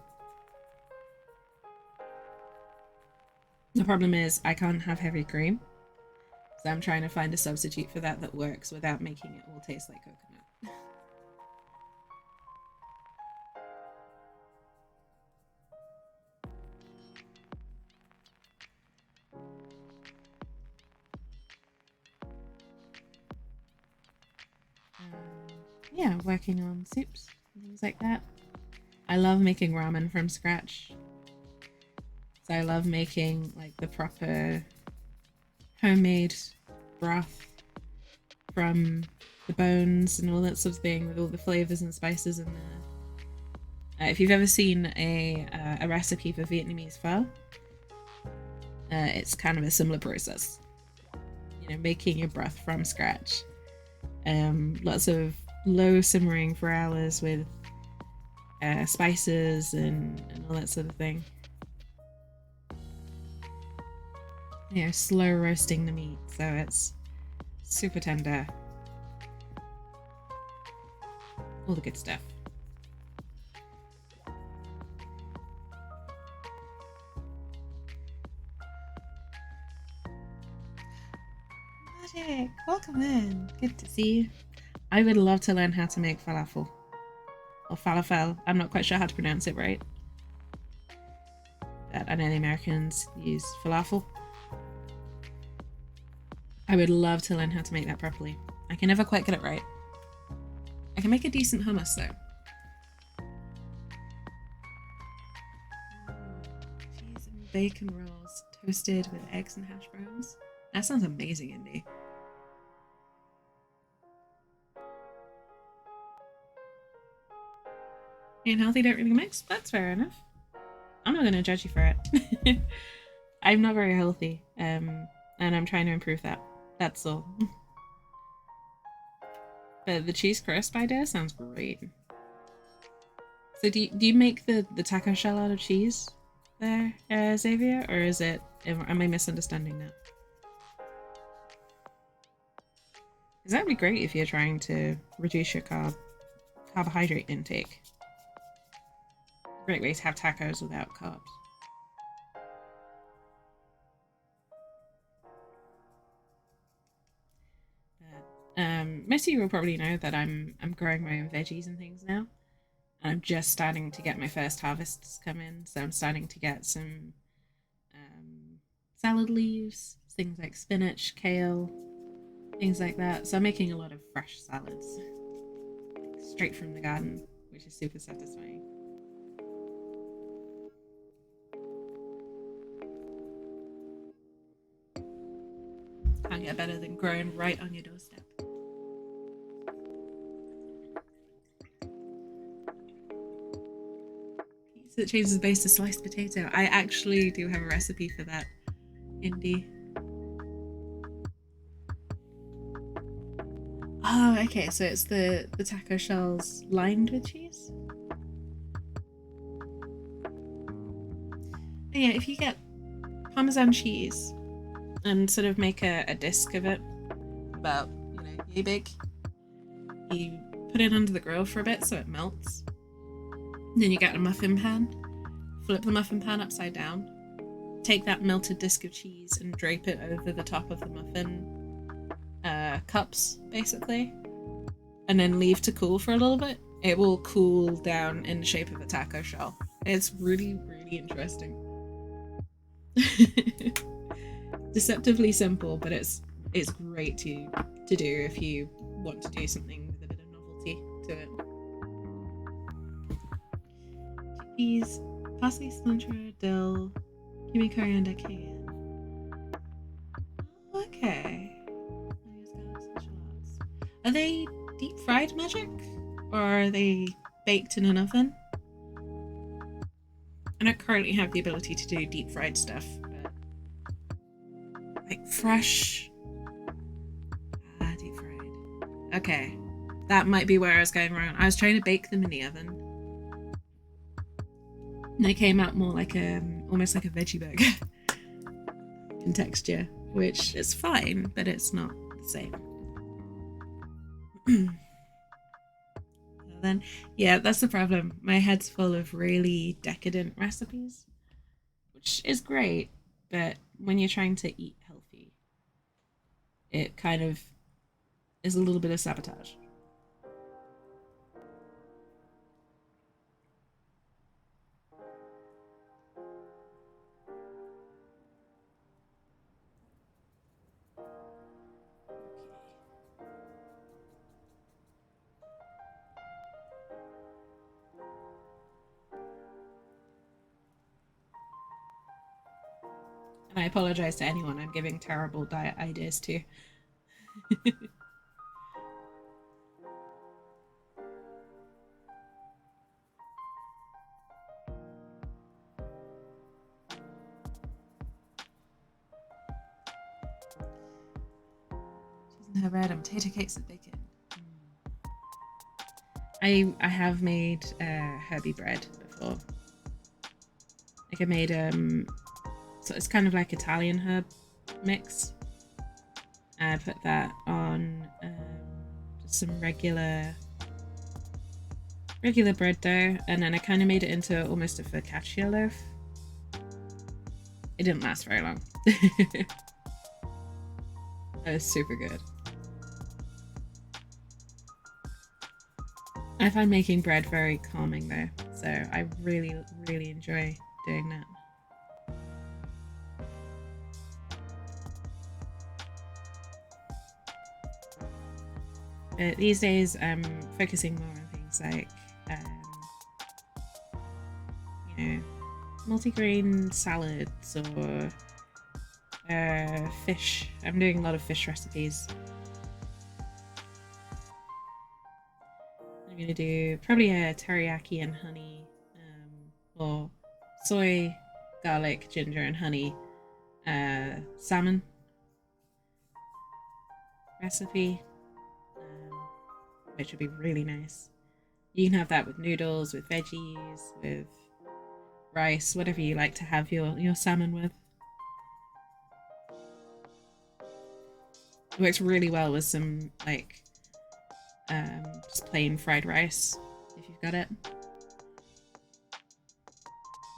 The problem is I can't have heavy cream, so I'm trying to find a substitute for that works without making it all taste like coconut. yeah, working on soups and things like that. I love making ramen from scratch. So I love making like the proper homemade broth from the bones and all that sort of thing with all the flavors and spices in there. If you've ever seen a recipe for Vietnamese pho, it's kind of a similar process. You know, making your broth from scratch. Lots of low simmering for hours with spices and all that sort of thing. You know, slow roasting the meat so it's super tender. All the good stuff. Magic, welcome in. Good to see you. I would love to learn how to make falafel. Or falafel. I'm not quite sure how to pronounce it right. But I know the Americans use falafel. I would love to learn how to make that properly. I can never quite get it right. I can make a decent hummus though. Cheese and bacon rolls toasted with eggs and hash browns. That sounds amazing, Indy. And healthy don't really mix? That's fair enough. I'm not going to judge you for it. I'm not very healthy, and I'm trying to improve that. That's all. But the cheese crisp idea sounds great. So do you make the taco shell out of cheese there, Xavier? Or is it... Am I misunderstanding that? Because that would be great if you're trying to reduce your carbohydrate intake. Great way to have tacos without carbs. Most of you will probably know that I'm growing my own veggies and things now. And I'm just starting to get my first harvests come in, so I'm starting to get some salad leaves, things like spinach, kale, things like that. So I'm making a lot of fresh salads straight from the garden, which is super satisfying. Can't get better than growing right on your doorstep. Pizza that changes the base to sliced potato. I actually do have a recipe for that, Indy. Oh, okay, so it's the taco shells lined with cheese? Yeah, if you get Parmesan cheese and sort of make a disc of it, about, yay big, you put it under the grill for a bit so it melts. Then you get a muffin pan, flip the muffin pan upside down, take that melted disc of cheese and drape it over the top of the muffin cups, basically, and then leave to cool for a little bit. It will cool down in the shape of a taco shell. It's really, really interesting. Deceptively simple, but it's great to do if you want to do something with a bit of novelty to it. Chickpeas, parsley, cilantro, dill, cumin, coriander, cayenne. Okay. Are they deep fried, Magic? Or are they baked in an oven? I don't currently have the ability to do deep fried stuff, but like fresh. Deep fried. Okay. That might be where I was going wrong. I was trying to bake them in the oven. And they came out more like almost like a veggie burger in texture, which is fine, but it's not the same. Then, yeah, that's the problem. My head's full of really decadent recipes, which is great, but when you're trying to eat healthy, it kind of is a little bit of sabotage. apologize to anyone I'm giving terrible diet ideas to. Cheese and her bread and potato cakes with bacon. I have made herby bread before. Like I made so it's kind of like Italian herb mix. I put that on just some regular bread dough, and then I kind of made it into almost a focaccia loaf. It didn't last very long. It was super good. I find making bread very calming though, so I really enjoy doing that. But these days I'm focusing more on things like, you know, multigrain salads or fish. I'm doing a lot of fish recipes. I'm gonna do probably a teriyaki and honey, or soy, garlic, ginger, and honey salmon recipe, which would be really nice. You can have that with noodles, with veggies, with rice, whatever you like to have your salmon with. It works really well with some like just plain fried rice if you've got it,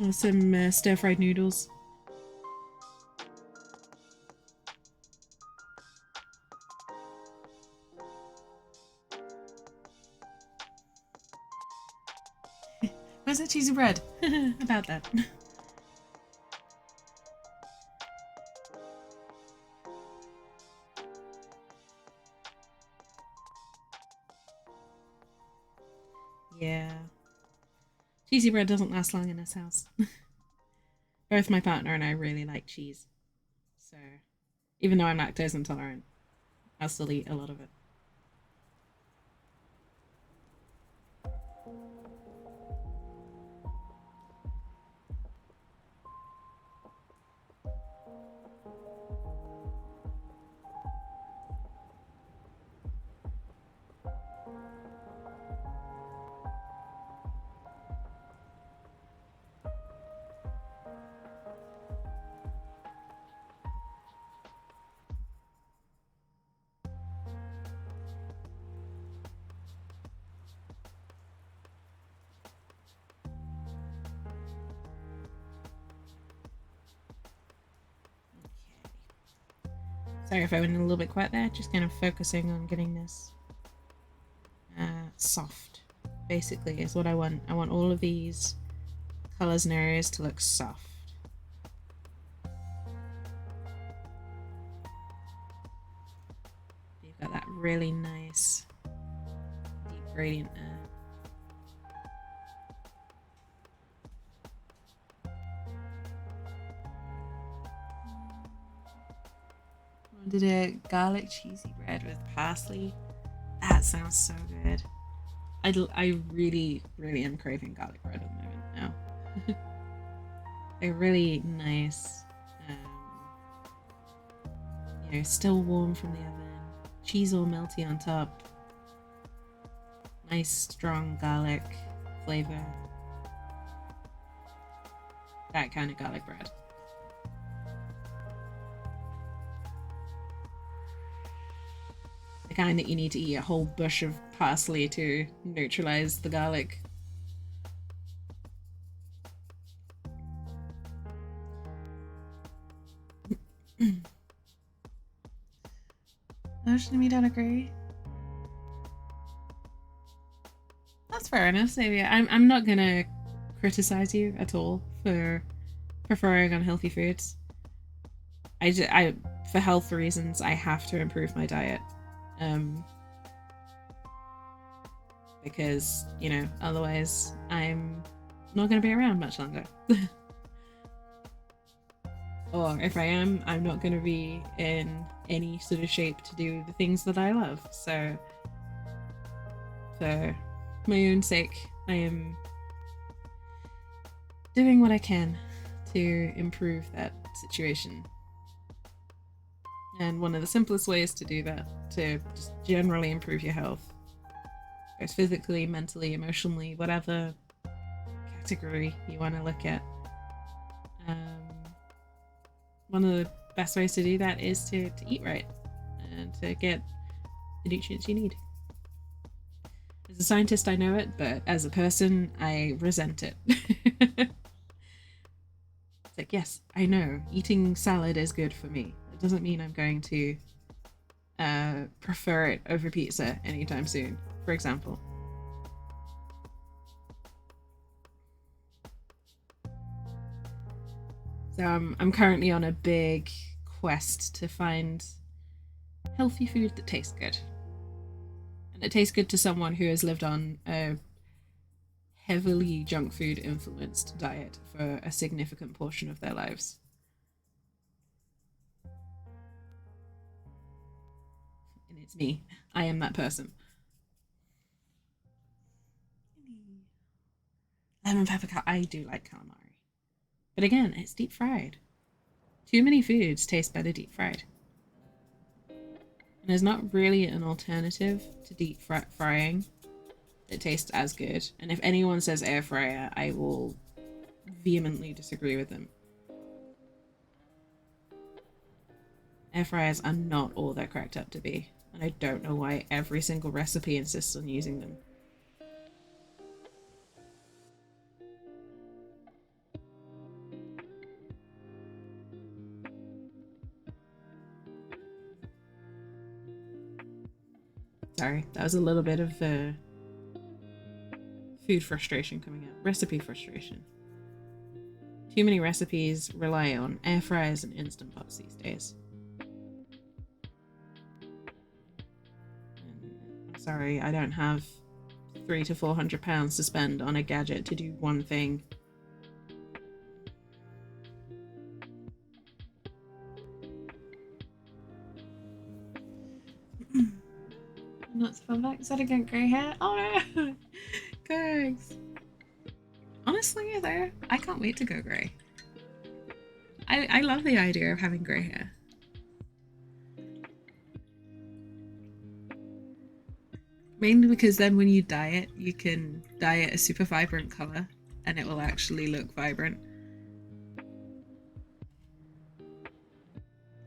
or some stir-fried noodles. Where's that cheesy bread? About that. Yeah. Cheesy bread doesn't last long in this house. Both my partner and I really like cheese. So, even though I'm lactose intolerant, I'll still eat a lot of it. Sorry if I went a little bit quiet there, just kind of focusing on getting this soft, basically, is what I want. I want all of these colours and areas to look soft. You've got that really nice deep gradient there. Did a garlic cheesy bread with parsley. That sounds so good. I really am craving garlic bread at the moment now. A really nice, you know, still warm from the oven, cheese all melty on top, nice strong garlic flavor. That kind of garlic bread. The kind that you need to eat a whole bush of parsley to neutralize the garlic. Ocean, we don't agree. That's fair enough, Xavier. I'm not gonna criticize you at all for preferring unhealthy foods. I for health reasons, I have to improve my diet. Because, you know, otherwise I'm not going to be around much longer. Or if I am, I'm not going to be in any sort of shape to do the things that I love. So, for my own sake, I am doing what I can to improve that situation. And one of the simplest ways to do that, to just generally improve your health, both physically, mentally, emotionally, whatever category you want to look at, one of the best ways to do that is to eat right and to get the nutrients you need. As a scientist, I know it, but as a person, I resent it. It's like, yes, I know eating salad is good for me. It doesn't mean I'm going to prefer it over pizza anytime soon, for example. So I'm currently on a big quest to find healthy food that tastes good. And it tastes good to someone who has lived on a heavily junk food influenced diet for a significant portion of their lives. And it's me. I am that person. Lemon pepper I do like calamari. But again, it's deep fried. Too many foods taste better deep fried. And there's not really an alternative to deep frying that tastes as good. And if anyone says air fryer, I will vehemently disagree with them. Air fryers are not all they're cracked up to be, and I don't know why every single recipe insists on using them. Sorry, that was a little bit of food frustration coming out. Recipe frustration. Too many recipes rely on air fryers and Instant Pots these days. And I'm sorry, I don't have £300 to £400 to spend on a gadget to do one thing. Not to fun fact, is that again grey hair? Oh no! Thanks. Honestly, though, I can't wait to go grey. I love the idea of having grey hair. Mainly because then when you dye it, you can dye it a super vibrant colour and it will actually look vibrant.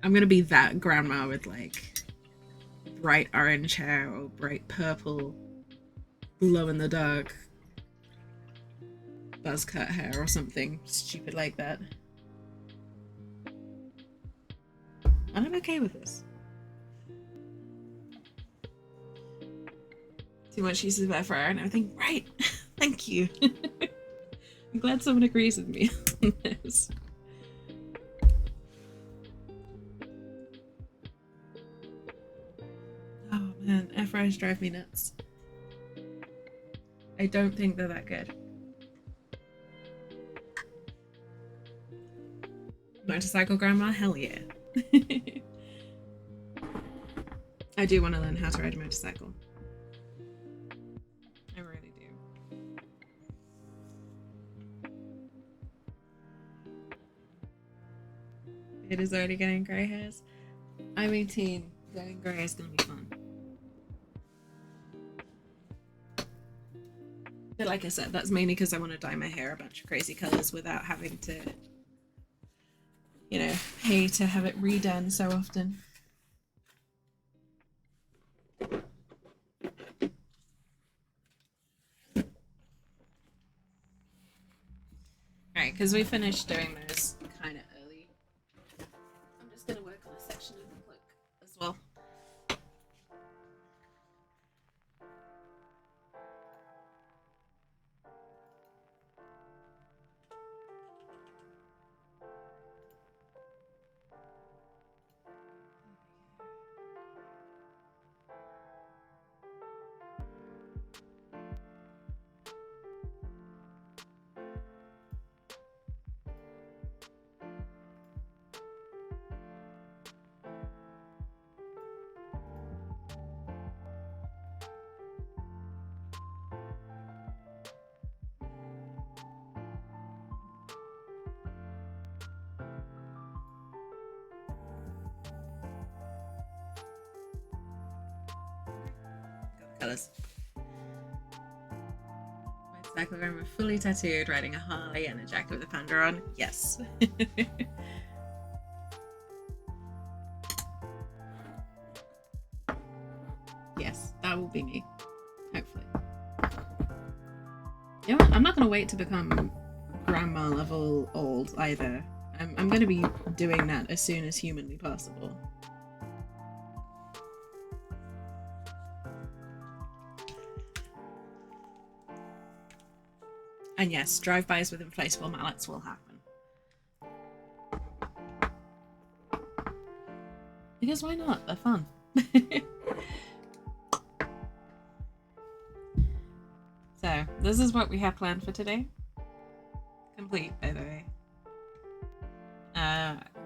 I'm gonna be that grandma with like bright orange hair or bright purple, glow in the dark buzz cut hair or something stupid like that. And I'm okay with this. Too much use of air fryer and everything. Right. Thank you. I'm glad someone agrees with me on this. Oh man, air fryers drive me nuts. I don't think they're that good. Motorcycle grandma? Hell yeah. I do want to learn how to ride a motorcycle. I really do. It is already getting grey hairs. I'm 18. Getting grey is going to be fun. But like I said, that's mainly because I want to dye my hair a bunch of crazy colours without having to, you know, pay to have it redone so often. Alright, because we finished doing those kind of early. I'm just going to work on a section of the cloak as well. fellas. Like we're fully tattooed, riding a Harley and a jacket with a panda on. Yes. Yes, that will be me. Hopefully. You know what? I'm not going to wait to become grandma level old either. I'm going to be doing that as soon as humanly possible. And yes, drive-bys with inflatable mallets will happen. Because why not? They're fun. So, this is what we have planned for today. Complete, by the way.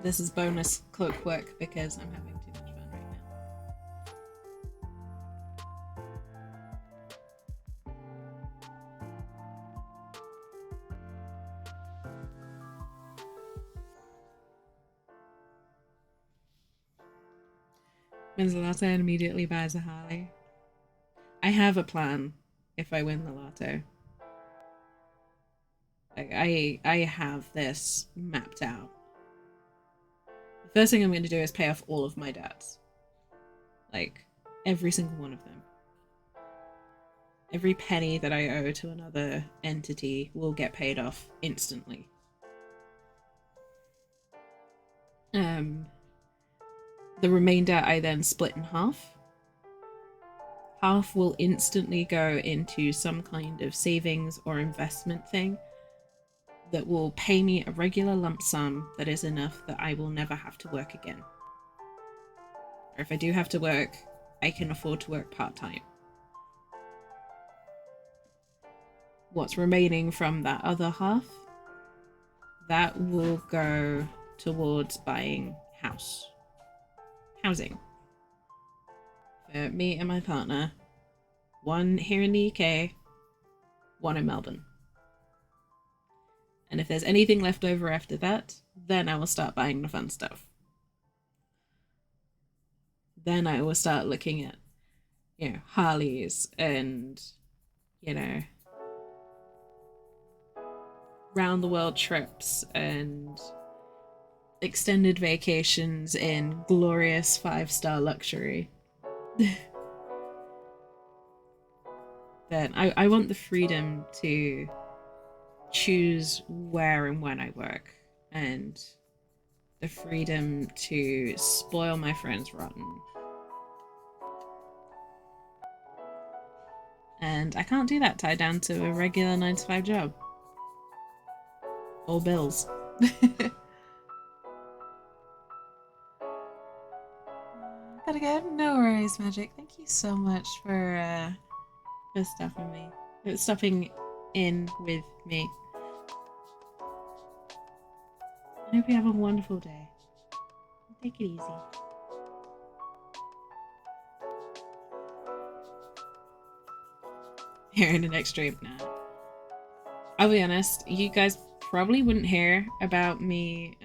This is bonus cloak work because I'm having too much fun right now. Wins the lotto and immediately buys a Harley. I have a plan if I win the lotto. Like, I have this mapped out. The first thing I'm going to do is pay off all of my debts. Like, every single one of them. Every penny that I owe to another entity will get paid off instantly. The remainder I then split in half. Half will instantly go into some kind of savings or investment thing that will pay me a regular lump sum that is enough that I will never have to work again. Or if I do have to work, I can afford to work part-time. What's remaining from that other half, that will go towards buying housing. For me and my partner, one here in the UK, one in Melbourne. And if there's anything left over after that, then I will start buying the fun stuff. Then I will start looking at, Harleys and, round the world trips and extended vacations in glorious 5-star luxury. Then I want the freedom to choose where and when I work, and the freedom to spoil my friends rotten. And I can't do that tied down to a regular 9-to-5 job. Or bills. Gotta go. No worries, Magic. Thank you so much for stopping in with me. I hope you have a wonderful day. Take it easy. Here in the next stream now. I'll be honest, you guys probably wouldn't hear about me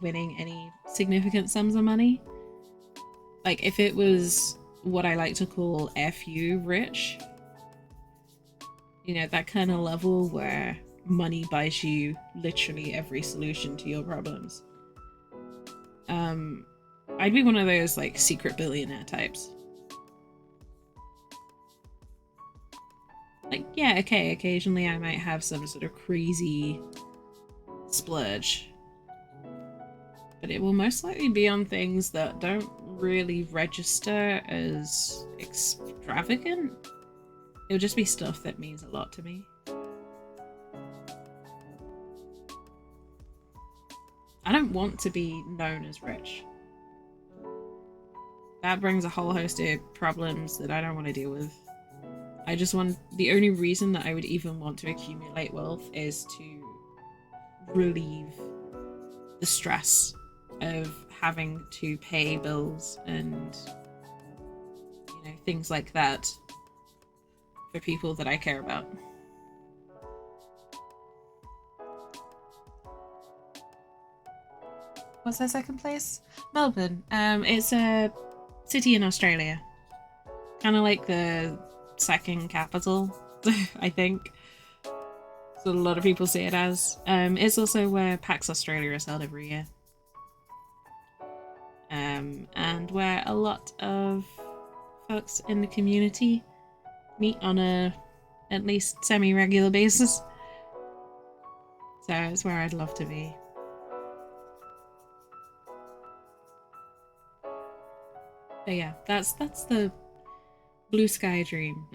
winning any significant sums of money. Like, if it was what I like to call FU rich, that kind of level where money buys you literally every solution to your problems. I'd be one of those, like, secret billionaire types. Like, yeah, okay, occasionally I might have some sort of crazy splurge. But it will most likely be on things that don't really register as extravagant. It'll just be stuff that means a lot to me. I don't want to be known as rich. That brings a whole host of problems that I don't want to deal with. I just want... The only reason that I would even want to accumulate wealth is to relieve the stress of having to pay bills and, things like that for people that I care about. What's their second place? Melbourne. It's a city in Australia. Kind of like the second capital, I think. So a lot of people see it as. It's also where PAX Australia is held every year. And where a lot of folks in the community meet on a at least semi-regular basis. So it's where I'd love to be. But yeah, that's the blue sky dream.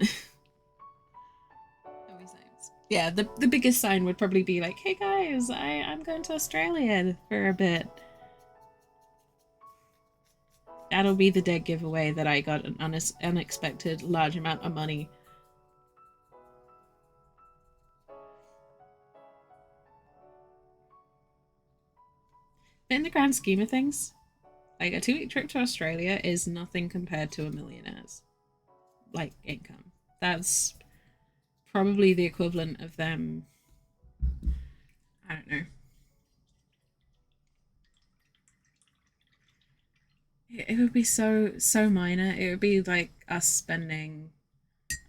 Always nice. Yeah, the biggest sign would probably be like, hey guys, I'm going to Australia for a bit. That'll be the dead giveaway that I got an unexpected large amount of money. But in the grand scheme of things, like a 2-week trip to Australia is nothing compared to a millionaire's like income. That's probably the equivalent of them. I don't know. It would be so minor. It would be like us spending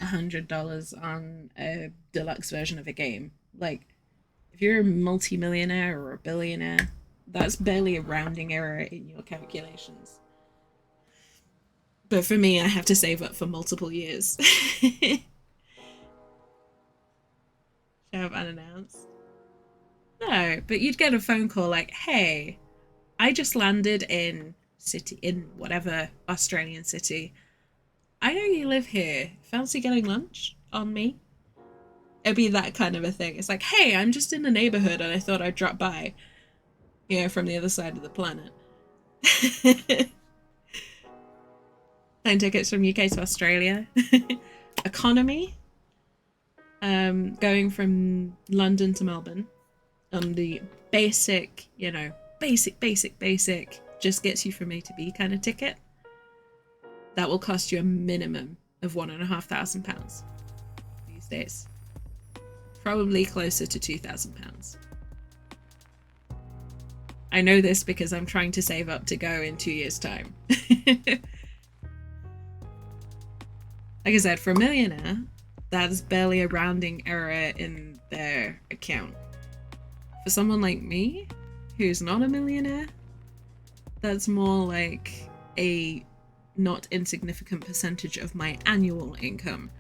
$100 on a deluxe version of a game. Like, if you're a multi-millionaire or a billionaire, that's barely a rounding error in your calculations. But for me, I have to save up for multiple years. Show up unannounced. No, but you'd get a phone call like, "Hey, I just landed in whatever Australian city. I know you live here. Fancy getting lunch on me?" It'd be that kind of a thing. It's like, "Hey, I'm just in the neighborhood and I thought I'd drop by, from the other side of the planet." Plane tickets from UK to Australia. Economy. Going from London to Melbourne on the basic, basic, just gets you from A to B kind of ticket. That will cost you a minimum of £1,500 these days. Probably closer to £2,000. I know this because I'm trying to save up to go in 2 years' time. Like I said, for a millionaire, that's barely a rounding error in their account. For someone like me, who's not a millionaire, that's more like a not insignificant percentage of my annual income.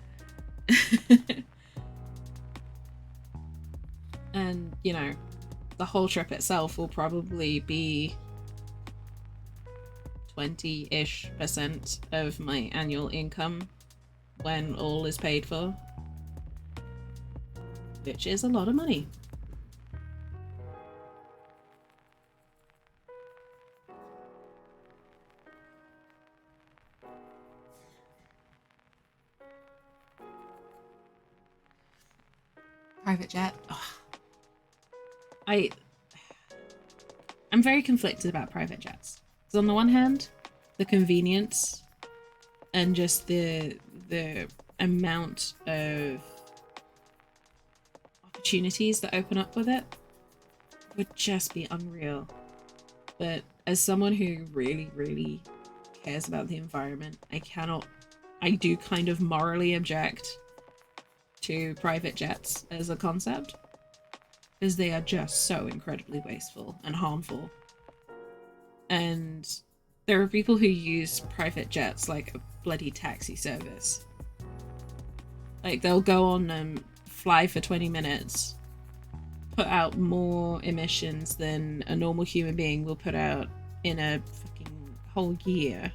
And, the whole trip itself will probably be 20-ish% of my annual income when all is paid for, which is a lot of money. Private jet. I'm very conflicted about private jets. Because on the one hand, the convenience and just the amount of opportunities that open up with it would just be unreal. But as someone who really, really cares about the environment, I do kind of morally object to private jets as a concept, because they are just so incredibly wasteful and harmful. And there are people who use private jets like a bloody taxi service. Like, they'll go on fly for 20 minutes, put out more emissions than a normal human being will put out in a fucking whole year,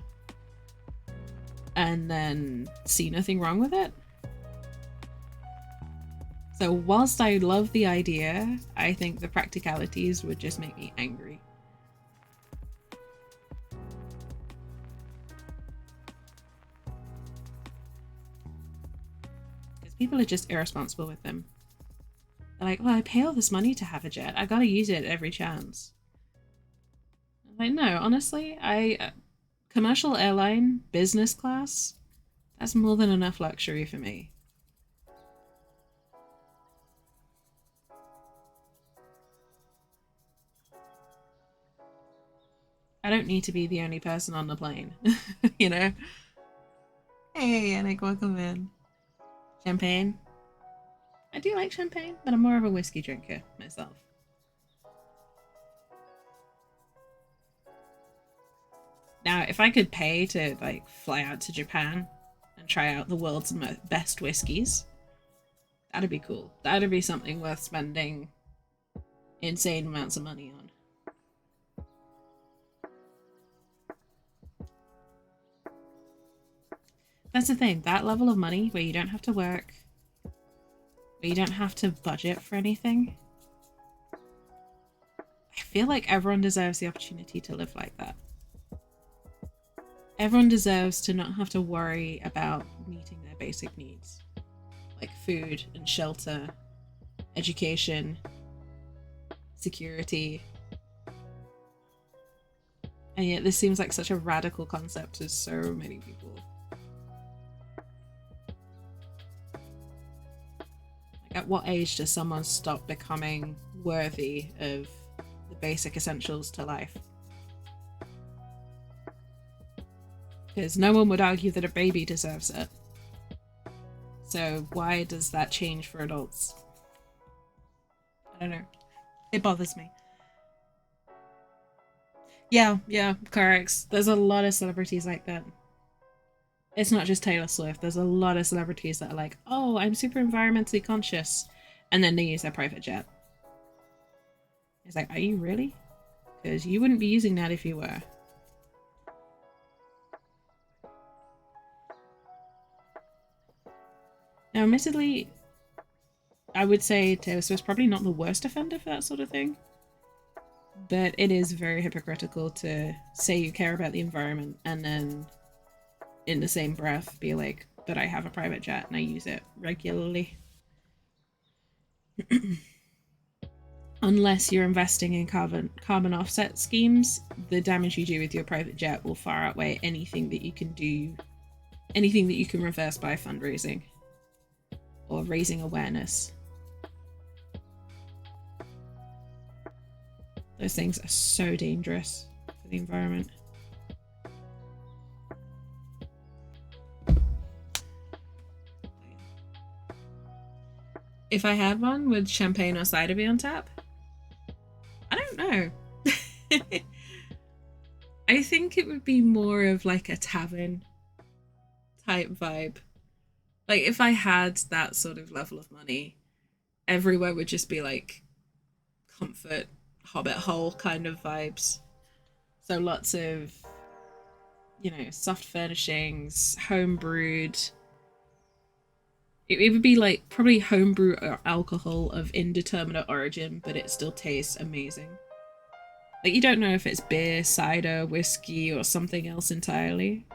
and then see nothing wrong with it. So whilst I love the idea, I think the practicalities would just make me angry. Because people are just irresponsible with them. They're like, well, I pay all this money to have a jet. I gotta use it every chance. I'm like, no, honestly, commercial airline, business class, that's more than enough luxury for me. I don't need to be the only person on the plane, Hey, Yannick, welcome in. Champagne. I do like champagne, but I'm more of a whiskey drinker myself. Now, if I could pay to like fly out to Japan and try out the world's best whiskeys, that'd be cool. That'd be something worth spending insane amounts of money on. That's the thing, that level of money where you don't have to work, where you don't have to budget for anything. I feel like everyone deserves the opportunity to live like that. Everyone deserves to not have to worry about meeting their basic needs, like food and shelter, education, security. And yet this seems like such a radical concept to so many people. Like, at what age does someone stop becoming worthy of the basic essentials to life? Because no one would argue that a baby deserves it. So why does that change for adults? I don't know. It bothers me. Yeah, correct. There's a lot of celebrities like that. It's not just Taylor Swift. There's a lot of celebrities that are like, oh, I'm super environmentally conscious. And then they use their private jet. It's like, are you really? Because you wouldn't be using that if you were. Now, admittedly, I would say Taylor Swift's probably not the worst offender for that sort of thing. But it is very hypocritical to say you care about the environment and then in the same breath be like, but I have a private jet and I use it regularly. Unless you're investing in carbon offset schemes, the damage you do with your private jet will far outweigh anything that you can do, anything that you can reverse by fundraising or raising awareness. Those things are so dangerous for the environment. If I had one, would champagne or cider be on tap? I don't know. I think it would be more of like a tavern type vibe. Like if I had that sort of level of money, everywhere would just be like comfort, hobbit hole kind of vibes. So lots of, soft furnishings, home brewed. It would be like probably homebrew alcohol of indeterminate origin, but it still tastes amazing. Like you don't know if it's beer, cider, whiskey, or something else entirely.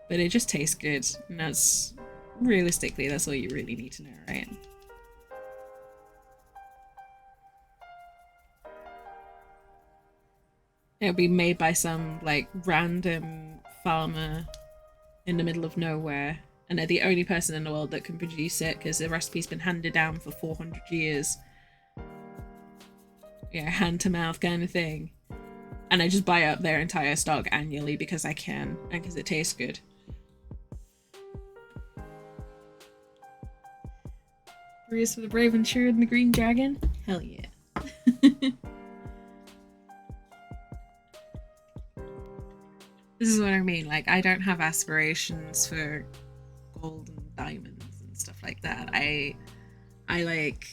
But it just tastes good. And that's realistically that's all you really need to know, right? It'll be made by some like random farmer in the middle of nowhere, and they're the only person in the world that can produce it because the recipe's been handed down for 400 years. Yeah, hand to mouth kind of thing. And I just buy up their entire stock annually because I can and because it tastes good. Brews for the brave and true and the green dragon? Hell yeah. This is what I mean. Like, I don't have aspirations for gold and diamonds and stuff like that. I like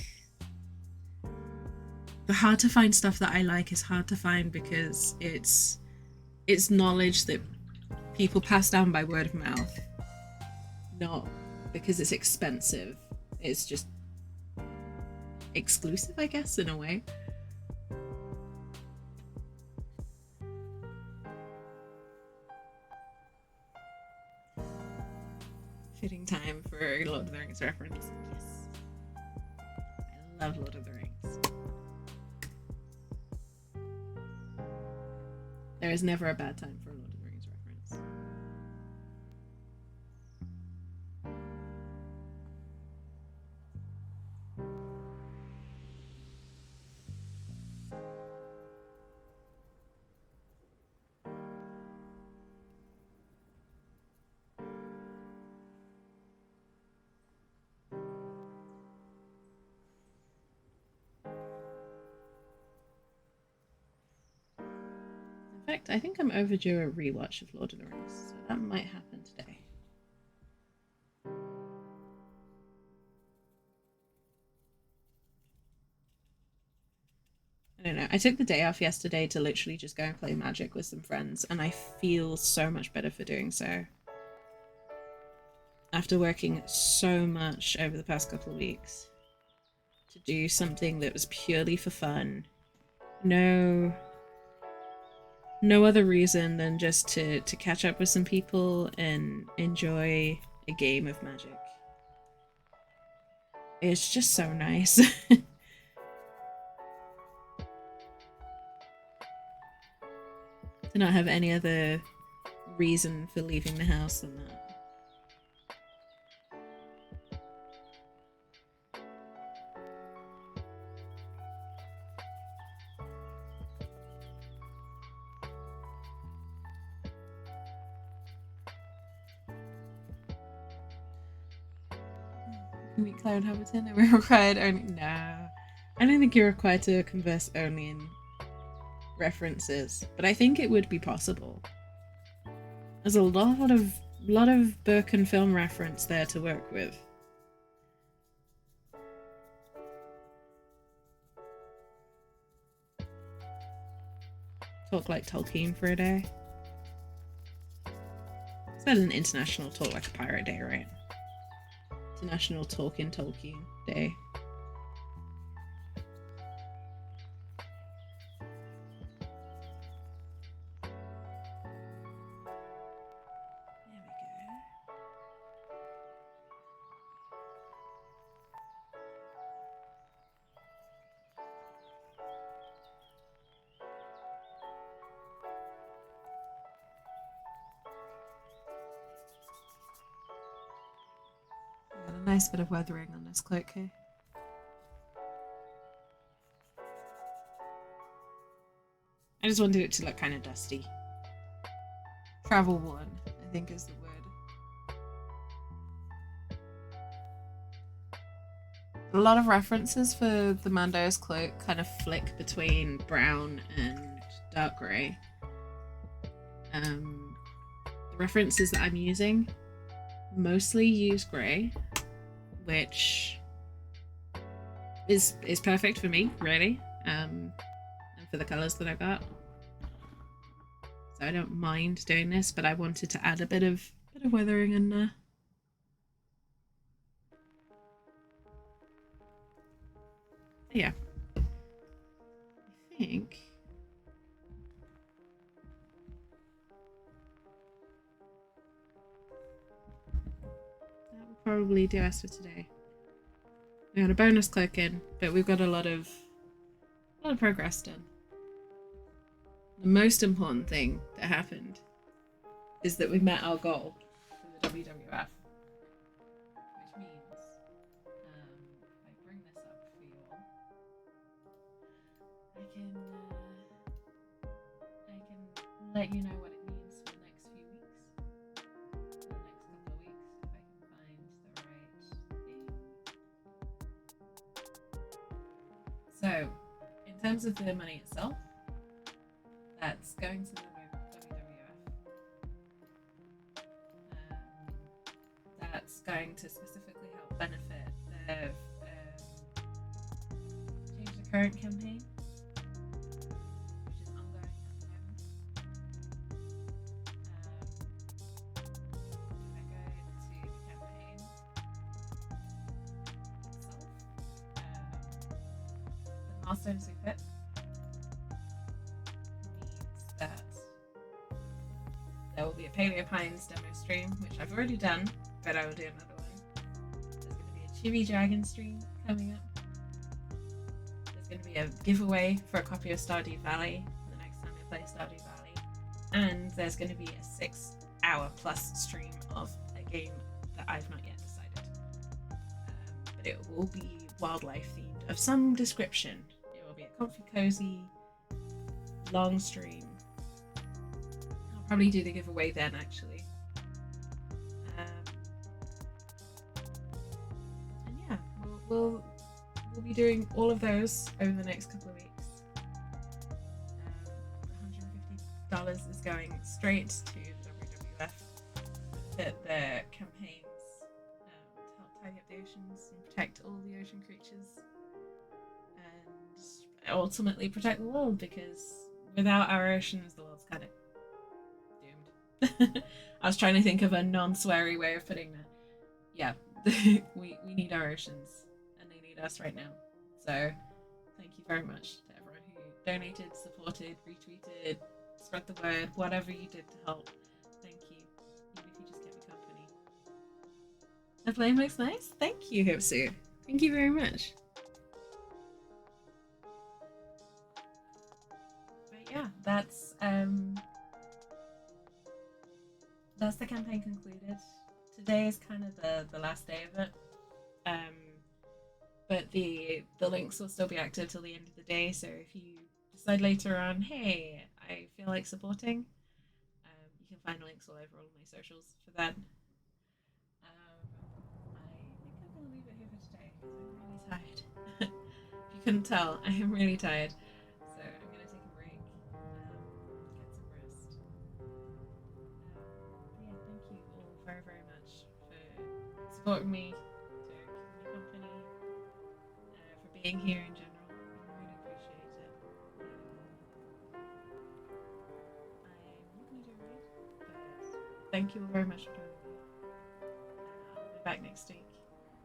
the hard to find stuff that I like is hard to find because it's knowledge that people pass down by word of mouth, not because it's expensive. It's just exclusive, I guess, in a way. Fitting time for a Lord of the Rings reference. Yes. I love Lord of the Rings. There is never a bad time for a Lord of the Rings reference. fact, I think I'm overdue a rewatch of Lord of the Rings, so that might happen today. I don't know. I took the day off yesterday to literally just go and play Magic with some friends, and I feel so much better for doing so. After working so much over the past couple of weeks, to do something that was purely for fun, no other reason than just to catch up with some people and enjoy a game of Magic. It's just so nice. To not have any other reason for leaving the house than that. Meet Cloud Hobbiton, and we're required only. No, I don't think you're required to converse only in references, but I think it would be possible. There's a lot of book and film reference there to work with. Talk like Tolkien for a day. It's better than international talk like a pirate day, right? International Tolkien Day. Got a nice bit of weathering on this cloak here. I just wanted it to look kind of dusty. Travel worn, I think is the word. A lot of references for the Mando's cloak kind of flick between brown and dark grey. The references that I'm using mostly use grey, which is perfect for me, really, and for the colours that I got. So I don't mind doing this, but I wanted to add a bit of weathering in there. Yeah, I think that will probably do us for today. We got a bonus cloak in, but we've got a lot of progress done. The most important thing that happened is that we met our goal for the WWF, which means if I bring this up for you all, I can let you know what it means for the next few weeks, for the next couple of weeks, if I can find the right thing. So, in terms of the money itself, that's going to the WWF. That's going to specifically help benefit. They've changed the current campaign, which is ongoing at the moment. If I go into the campaign itself, the milestones we hit that there will be a Paleo Pines demo stream, which I've already done, but I will do another one. There's going to be a Chibi Dragon stream coming up. There's going to be a giveaway for a copy of Stardew Valley the next time I play Stardew Valley. And there's going to be a 6-hour plus stream of a game that I've not yet decided. But it will be wildlife themed of some description. It will be a comfy, cozy, long stream. I'll probably do the giveaway then, actually. And yeah, we'll be doing all of those over the next couple of weeks. $150 is going straight to the WWF that their campaigns to help tidy up the oceans and protect all the ocean creatures and ultimately protect the world, because without our oceans the world's kind of doomed. I was trying to think of a non-sweary way of putting that. Yeah, we need our oceans and they need us right now. So thank you very much to everyone who donated, supported, retweeted, spread the word, whatever you did to help. Thank you. Even if you just kept me company. The flame looks nice. Thank you, Hipsu. Thank you very much. But yeah, that's the campaign concluded. Today is kind of the last day of it. But the links will still be active till the end of the day. So if you decide later on, hey, I feel like supporting, you can find links all over all of my socials for that. I think I'm gonna leave it here for today because I'm really tired. If you couldn't tell, I am really tired. So I'm gonna take a break, get some rest. But yeah, thank you all very, very much for supporting me, for keeping me company, for being here in general. I really appreciate it. I'm not going to do a raid, but thank you all very much for joining me. I'll be back next week.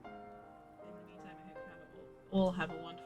In the meantime, I hope you all have a wonderful